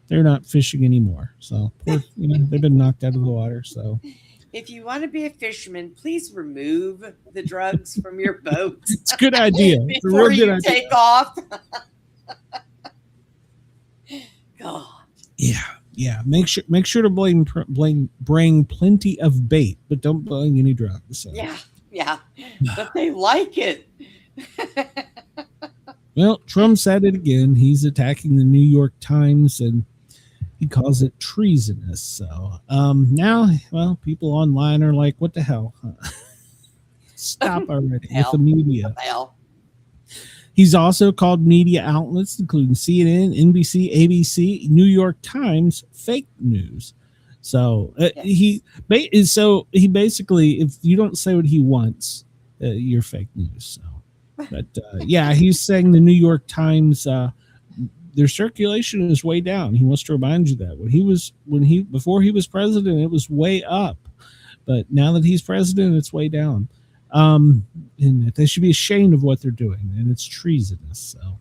they're not fishing anymore. So they've been knocked out of the water. So if you want to be a fisherman, please remove the drugs from your boat. It's a good idea. Before you take off. God. Yeah. Make sure to bring plenty of bait, but don't bring any drugs. So. Yeah. But they like it. Well, Trump said it again. He's attacking the New York Times, and he calls it treasonous. So now, well, people online are like, what the hell? Stop already with the media. What the hell? He's also called media outlets, including CNN, NBC, ABC, New York Times, fake news. So he basically, if you don't say what he wants, you're fake news. So, but he's saying the New York Times, their circulation is way down. He wants to remind you that before he was president, it was way up, but now that he's president, it's way down. And they should be ashamed of what they're doing, and it's treasonous. So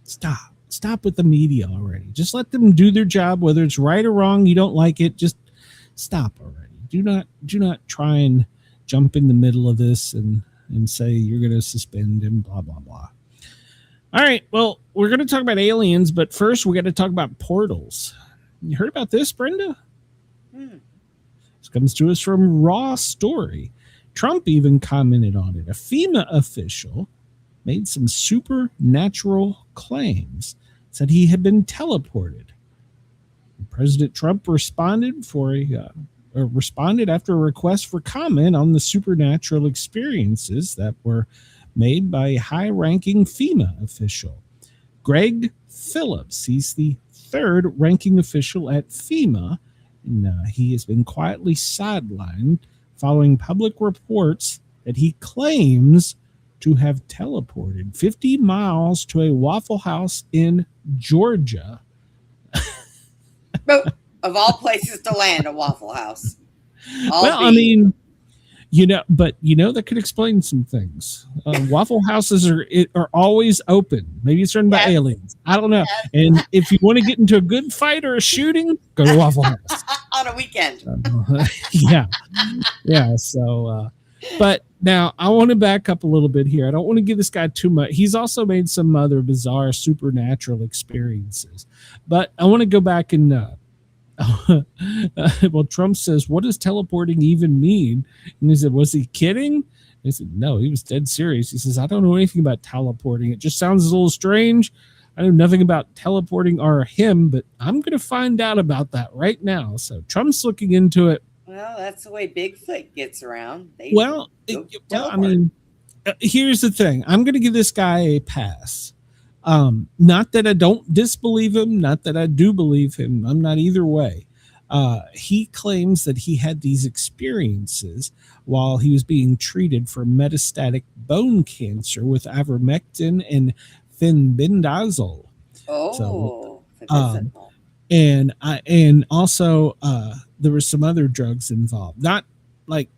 stop with the media already. Just let them do their job, whether it's right or wrong. You don't like it, just stop already. Do not try and jump in the middle of this and say you're going to suspend and blah blah blah. All right. Well, we're going to talk about aliens, but first we got to talk about portals. You heard about this, Brenda? This comes to us from Raw Story. Trump even commented on it. A FEMA official made some supernatural claims, said he had been teleported. President Trump responded after a request for comment on the supernatural experiences that were made by a high-ranking FEMA official. Greg Phillips, he's the third ranking official at FEMA, and he has been quietly sidelined following public reports that he claims to have teleported 50 miles to a Waffle House in Georgia. But of all places to land, a Waffle House. I mean, that could explain some things. Waffle Houses are always open. Maybe it's run by aliens. I don't know. And if you want to get into a good fight or a shooting, go to Waffle House on a weekend. Yeah. So, but now I want to back up a little bit here. I don't want to give this guy too much. He's also made some other bizarre supernatural experiences, but I want to go back and well, Trump says, what does teleporting even mean? And he said, was he kidding? He said, no, he was dead serious. He says, I don't know anything about teleporting. It just sounds a little strange. I know nothing about teleporting or him, but I'm going to find out about that right now. So Trump's looking into it. Well, that's the way Bigfoot gets around. I mean, here's the thing. I'm going to give this guy a pass. Not that I don't disbelieve him, not that I do believe him. I'm not either way. He claims that he had these experiences while he was being treated for metastatic bone cancer with ivermectin and fenbendazole. And also there were some other drugs involved, not like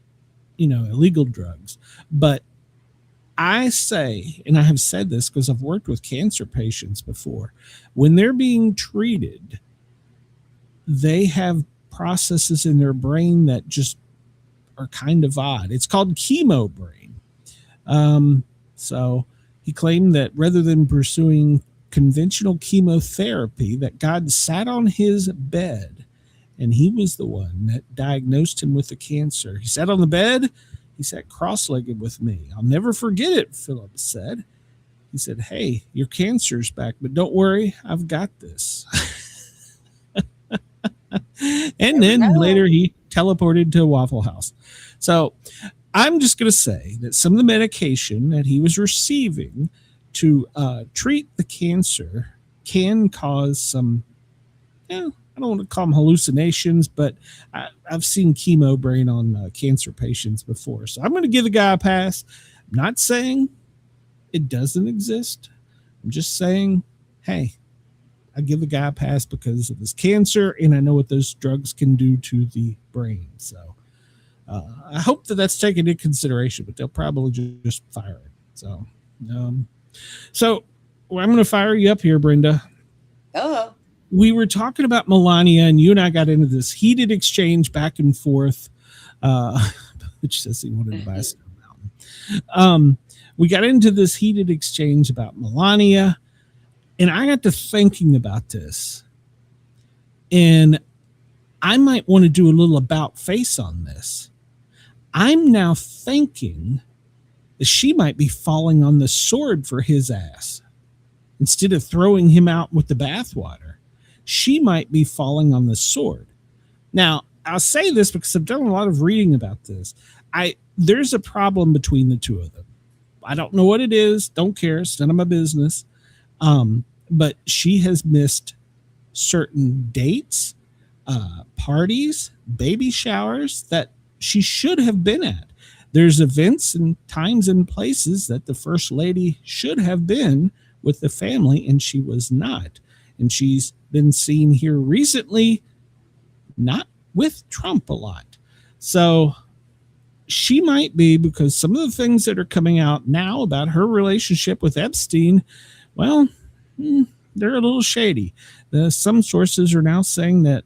illegal drugs, but I say, and I have said this because I've worked with cancer patients before, when they're being treated, they have processes in their brain that just are kind of odd. It's called chemo brain. So he claimed that rather than pursuing conventional chemotherapy, that God sat on his bed and he was the one that diagnosed him with the cancer. He sat on the bed. He sat cross-legged with me. I'll never forget it, Phillips said. He said, hey, your cancer's back, but don't worry, I've got this. And then later he teleported to Waffle House. So I'm just going to say that some of the medication that he was receiving to treat the cancer can cause some, I don't want to call them hallucinations, but I've seen chemo brain on cancer patients before. So I'm going to give the guy a pass. I'm not saying it doesn't exist. I'm just saying, hey, I give the guy a pass because of his cancer, and I know what those drugs can do to the brain. So I hope that that's taken into consideration, but they'll probably just fire it. So, I'm going to fire you up here, Brenda. Hello. We were talking about Melania, and you and I got into this heated exchange back and forth, which says he wanted to buy a snow mountain. We got into this heated exchange about Melania, and I got to thinking about this, and I might want to do a little about face on this. I'm now thinking that she might be falling on the sword for his ass. Instead of throwing him out with the bathwater, she might be falling on the sword. Now, I'll say this because I've done a lot of reading about this. There's a problem between the two of them. I don't know what it is. Don't care. It's none of my business. But she has missed certain dates, parties, baby showers that she should have been at. There's events and times and places that the first lady should have been with the family, and she was not. And she's been seen here recently, not with Trump a lot. So she might be, because some of the things that are coming out now about her relationship with Epstein, well, they're a little shady. Some sources are now saying that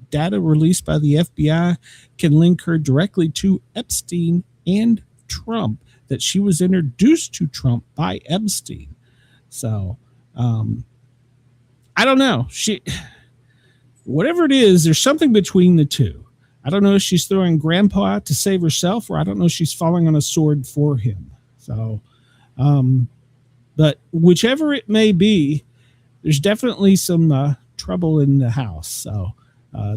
data released by the FBI can link her directly to Epstein and Trump, that she was introduced to Trump by Epstein. So, I don't know. Whatever it is, there's something between the two. I don't know if she's throwing grandpa out to save herself, or I don't know if she's falling on a sword for him. So, but whichever it may be, there's definitely some trouble in the house. So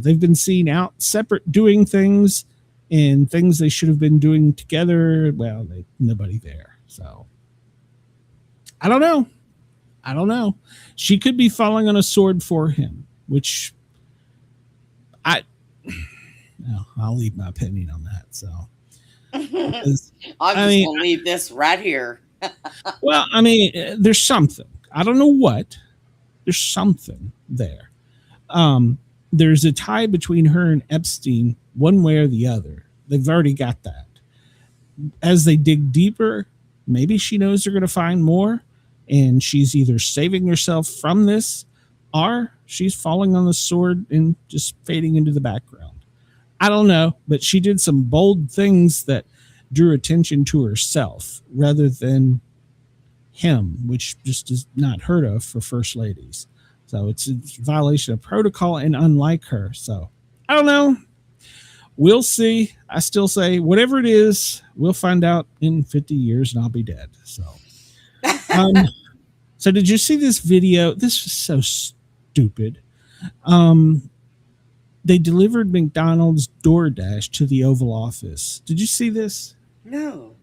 they've been seen out separate doing things, and things they should have been doing together. Well, nobody there. So I don't know. She could be falling on a sword for him, which I'll leave my opinion on that. So I'm just gonna leave this right here. Well, I mean, there's something. I don't know what. There's something there. There's a tie between her and Epstein, one way or the other. They've already got that. As they dig deeper, maybe she knows they're going to find more, and she's either saving herself from this, or she's falling on the sword and just fading into the background. I don't know, but she did some bold things that drew attention to herself rather than him, which just is not heard of for first ladies. So it's a violation of protocol and unlike her. So I don't know. We'll see. I still say whatever it is, we'll find out in 50 years and I'll be dead. So, so did you see this video? This was so stupid. They delivered McDonald's DoorDash to the Oval Office. Did you see this? No.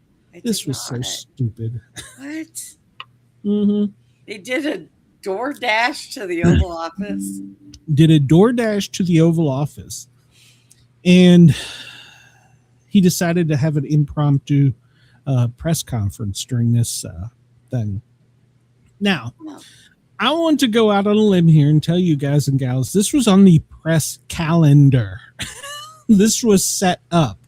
This was so stupid. What? Mm-hmm. They did a DoorDash to the Oval Office? Did a DoorDash to the Oval Office. And he decided to have an impromptu press conference during this thing. Now, I want to go out on a limb here and tell you guys and gals, this was on the press calendar. This was set up.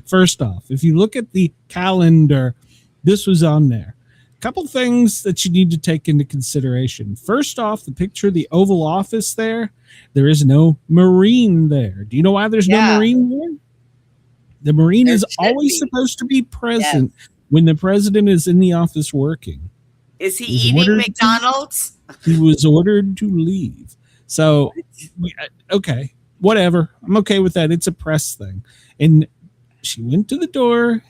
First off, if you look at the calendar, this was on there. A couple things that you need to take into consideration. First off, the picture of the Oval Office there is no Marine there. Do you know why there's no Marine there? The Marine is always supposed to be present when the president is in the office working. Is he eating McDonald's? He was ordered to leave. So, okay, whatever. I'm okay with that. It's a press thing. And she went to the door,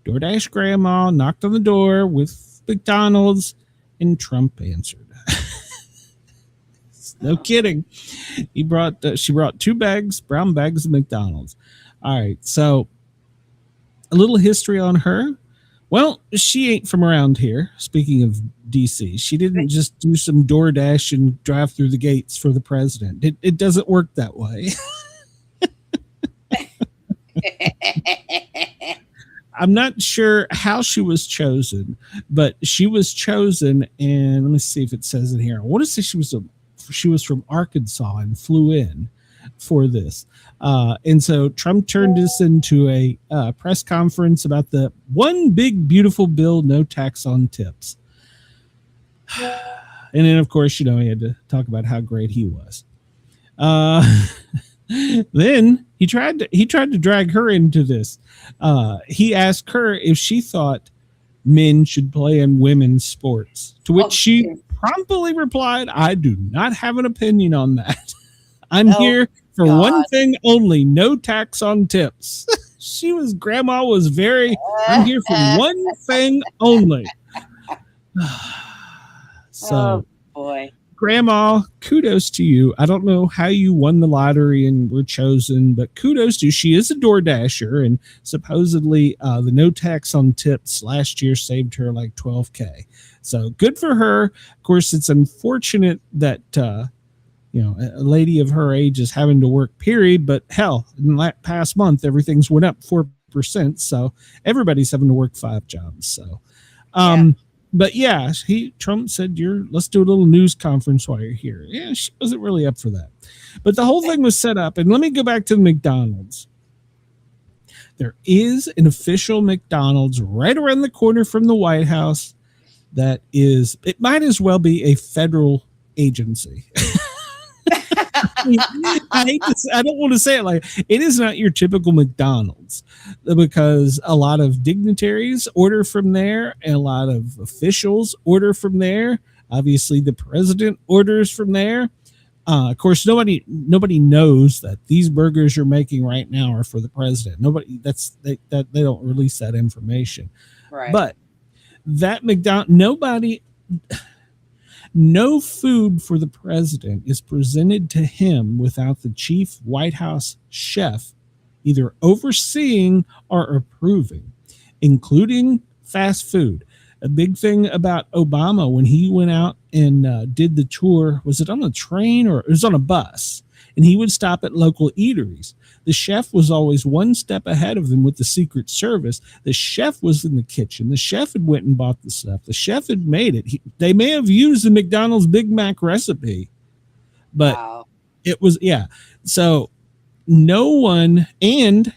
DoorDash grandma, knocked on the door with McDonald's, and Trump answered. No kidding. She brought 2 brown bags of McDonald's. All right, so a little history on her. Well, she ain't from around here. Speaking of DC, she didn't just do some DoorDash and drive through the gates for the president. It doesn't work that way. I'm not sure how she was chosen, but she was chosen, and let me see if it says it here. I want to say she was from Arkansas and flew in for this. And so Trump turned this into a press conference about the one big, beautiful bill, no tax on tips. And then, of course, he had to talk about how great he was. Then he tried to drag her into this. He asked her if she thought men should play in women's sports, to which she promptly replied, "I do not have an opinion on that. I'm here for one thing only, no tax on tips." Grandma was very, I'm here for one thing only. So, boy. Grandma, kudos to you. I don't know how you won the lottery and were chosen, but kudos to you. She is a DoorDasher, and supposedly the no tax on tips last year saved her like $12,000. So good for her. Of course, it's unfortunate that a lady of her age is having to work, period. But hell, in the past month, everything's went up 4%. So everybody's having to work 5 jobs. So, but yeah, Trump said, let's do a little news conference while you're here. Yeah, she wasn't really up for that. But the whole thing was set up. And let me go back to the McDonald's. There is an official McDonald's right around the corner from the White House it might as well be a federal agency. I don't want to say it like it is not your typical McDonald's, because a lot of dignitaries order from there and a lot of officials order from there. Obviously, the president orders from there. Of course, nobody knows that these burgers you're making right now are for the president. They don't release that information. Right. But that no food for the president is presented to him without the chief White House chef either overseeing or approving, including fast food. A big thing about Obama when he went out and did the tour, was it on a train or it was on a bus? And he would stop at local eateries. The chef was always one step ahead of him with the Secret Service. The chef was in the kitchen. The chef had went and bought the stuff. The chef had made it. They may have used the McDonald's Big Mac recipe, but Wow. it was, yeah. So no one, and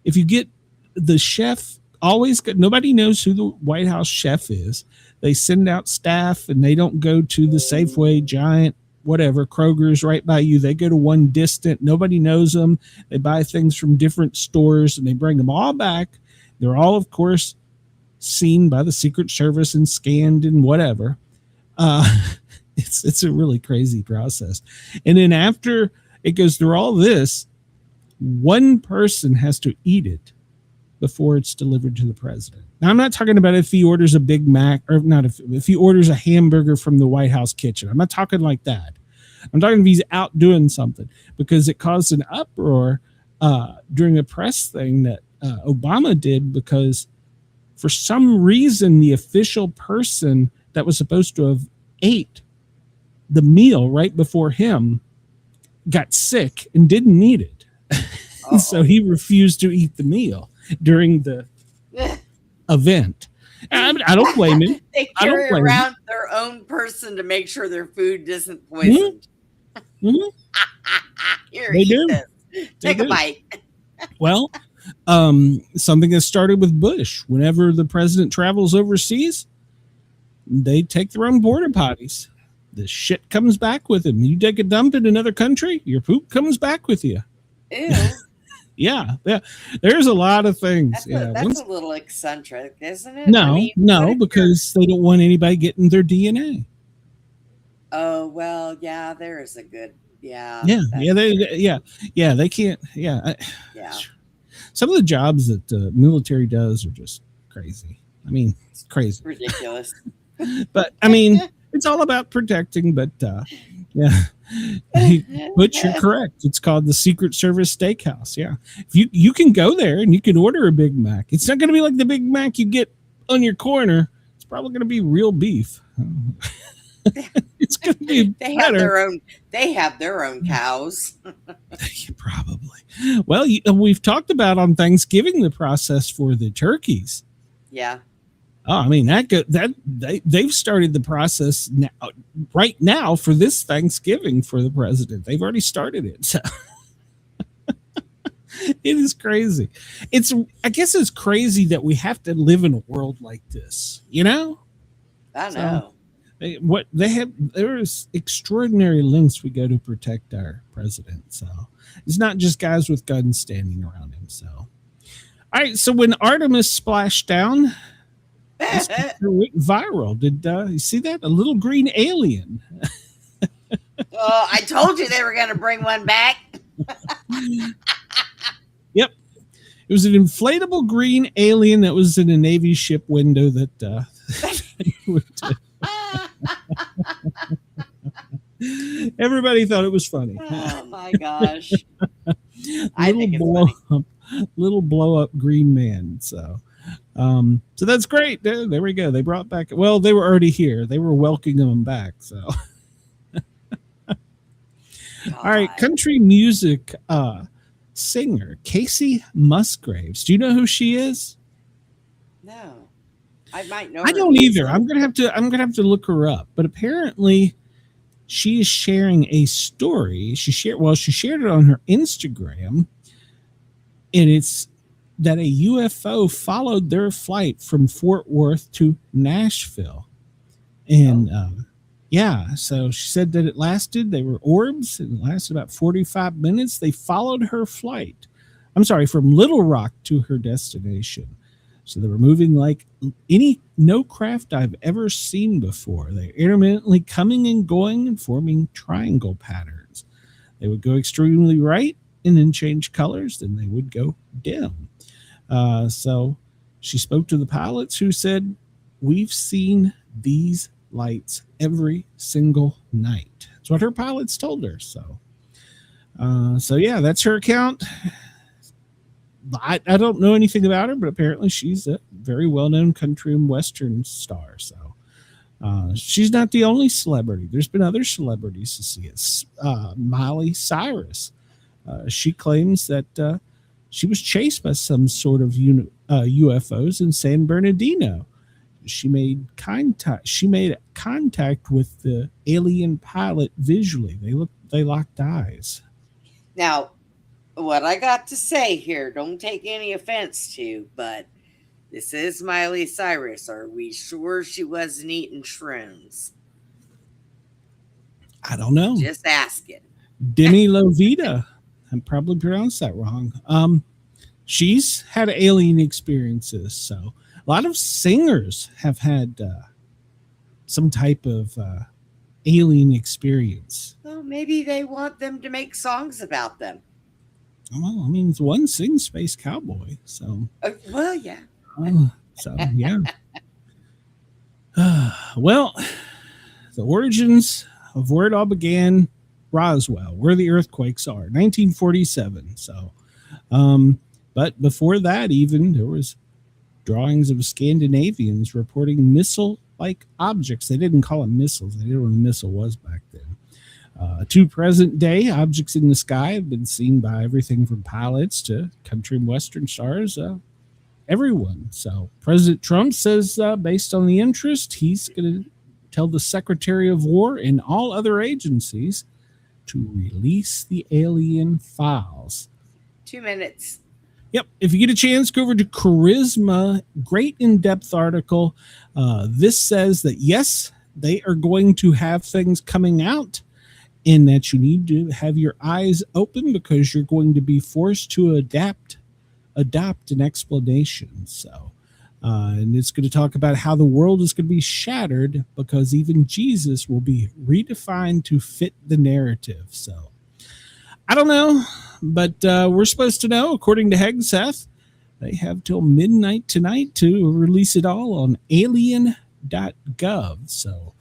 if you get the chef, nobody knows who the White House chef is. They send out staff and they don't go to the Safeway, Giant, whatever, Kroger's right by you. They go to one distant. Nobody knows them. They buy things from different stores and they bring them all back. They're all, of course, seen by the Secret Service and scanned and whatever. It's a really crazy process. And then after it goes through all this, one person has to eat it before it's delivered to the president. Now, I'm not talking about if he orders a Big Mac, or not if he orders a hamburger from the White House kitchen. I'm not talking like that. I'm talking if he's out doing something, because it caused an uproar during a press thing that Obama did, because for some reason the official person that was supposed to have ate the meal right before him got sick and didn't eat it. So he refused to eat the meal during the event. I don't blame him. They carry around their own person to make sure their food isn't poisoned. Mm-hmm. Here, They eat do. this. Take a bite. Well, something that started with Bush. Whenever the president travels overseas, they take their own border potties. The shit comes back with him. You take a dump in another country, your poop comes back with you. Ew. Yeah. There's a lot of things. That's a little eccentric, isn't it? No, I mean, because they don't want anybody getting their DNA. Oh, well, yeah, there is a good, yeah. They can't. Yeah. Some of the jobs that the military does are just crazy. I mean, it's crazy. Ridiculous. But I mean, it's all about protecting, but yeah. But you're correct. It's called the Secret Service Steakhouse. Yeah. If you can go there and you can order a Big Mac. It's not going to be like the Big Mac you get on your corner. It's probably going to be real beef. It's going to be better. They have their own cows. Probably. Well, we've talked about on Thanksgiving the process for the turkeys. Yeah. Oh, I mean they've started the process now, right now for this Thanksgiving for the president. They've already started it. So it is crazy. I guess it's crazy that we have to live in a world like this. You know? I know. There's extraordinary lengths we go to protect our president. So it's not just guys with guns standing around him. So, all right. So when Artemis splashed down, this went viral. Did you see that? A little green alien. Oh, I told you they were going to bring one back. Yep. It was an inflatable green alien that was in a Navy ship window that everybody thought it was funny. Oh my gosh. I think it's funny. Little blow up green man. So that's great. There we go. They brought back, well, they were already here. They were welcoming them back. So all right, country music singer Casey Musgraves. Do you know who she is? No. I might know. I don't either. I'm gonna have to look her up. But apparently, she is sharing a story. She shared it on her Instagram, and it's that a UFO followed their flight from Fort Worth to Nashville, and so she said that they were orbs, and it lasted about 45 minutes. They followed her flight. I'm sorry, from Little Rock to her destination. So they were moving like no craft I've ever seen before. They're intermittently coming and going and forming triangle patterns. They would go extremely right and then change colors, then they would go dim. So she spoke to the pilots, who said, "We've seen these lights every single night." That's what her pilots told her. So yeah, that's her account. I don't know anything about her, but apparently she's a very well-known country and western star. So she's not the only celebrity. There's been other celebrities to see it. Miley Cyrus. She claims that she was chased by some sort of UFOs in San Bernardino. She made contact with the alien pilot visually. They locked eyes. Now, what I got to say here, don't take any offense to, but this is Miley Cyrus. Are we sure she wasn't eating shrooms? I don't know. Just asking. Demi Lovato. I'm probably pronounced that wrong. She's had alien experiences. So a lot of singers have had some type of alien experience. Well, maybe they want them to make songs about them. Well, I mean, one sings Space Cowboy, so. Well, yeah. So, yeah. Well, the origins of where it all began, Roswell, where the earthquakes are, 1947. So, but before that, even there was drawings of Scandinavians reporting missile-like objects. They didn't call them missiles. They didn't know what a missile was back then. To present day, objects in the sky have been seen by everything from pilots to country and western stars, everyone. So President Trump says, based on the interest, he's going to tell the Secretary of War and all other agencies to release the alien files. 2 minutes. Yep. If you get a chance, go over to Charisma. Great in-depth article. This says that, yes, they are going to have things coming out, and that you need to have your eyes open because you're going to be forced to adopt an explanation. So, and it's going to talk about how the world is going to be shattered because even Jesus will be redefined to fit the narrative. So, I don't know, but we're supposed to know, according to Hegseth, they have till midnight tonight to release it all on alien.gov. So,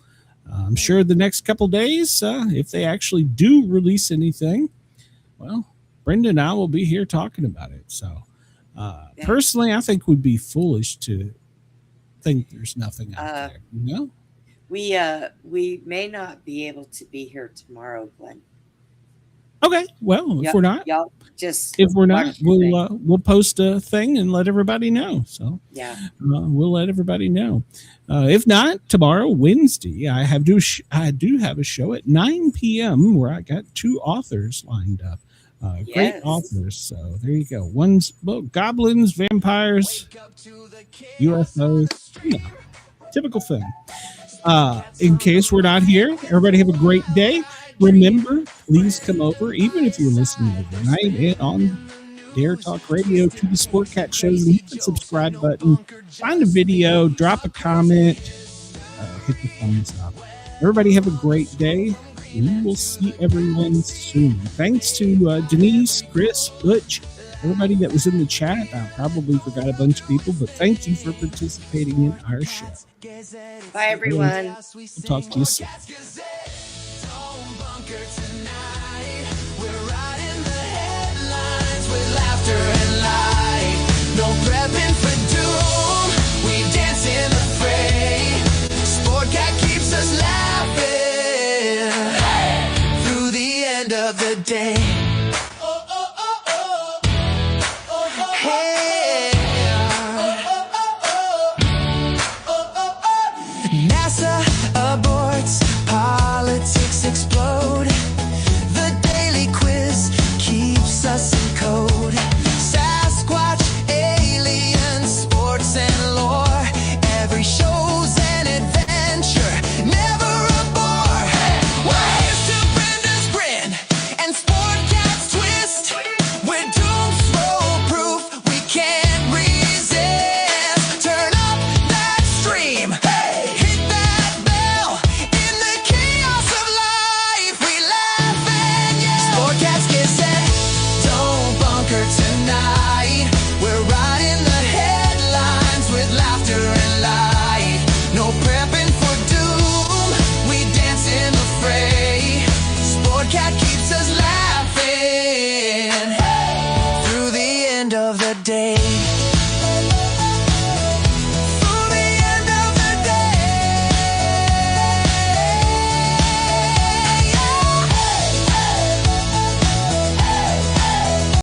I'm sure the next couple days, if they actually do release anything, well, Brenda and I will be here talking about it. So, personally, I think we'd be foolish to think there's nothing out there. You know? We may not be able to be here tomorrow, Glenn. Okay, well, if we're not, we'll post a thing and let everybody know. So yeah, we'll let everybody know. If not, tomorrow, Wednesday, I do have a show at 9 p.m. where I got 2 authors lined up. Great authors. So there you go. One's goblins, vampires, UFOs. Yeah, typical thing. In case we're not here, everybody have a great day. Remember, please come over, even if you're listening overnight and on Dare Talk Radio, to the Sportcat shows and hit the subscribe button. Find a video, drop a comment, hit the thumbs up. Everybody have a great day. We will see everyone soon. Thanks to Denise, Chris, Butch, everybody that was in the chat. I probably forgot a bunch of people, but thank you for participating in our show. Bye, everyone. We'll talk to you soon. Laughter and light, no prepping for doom. We dance in the fray. Sportcat keeps us laughing through the end of the day. Hey. NASA aborts, politics explode. end of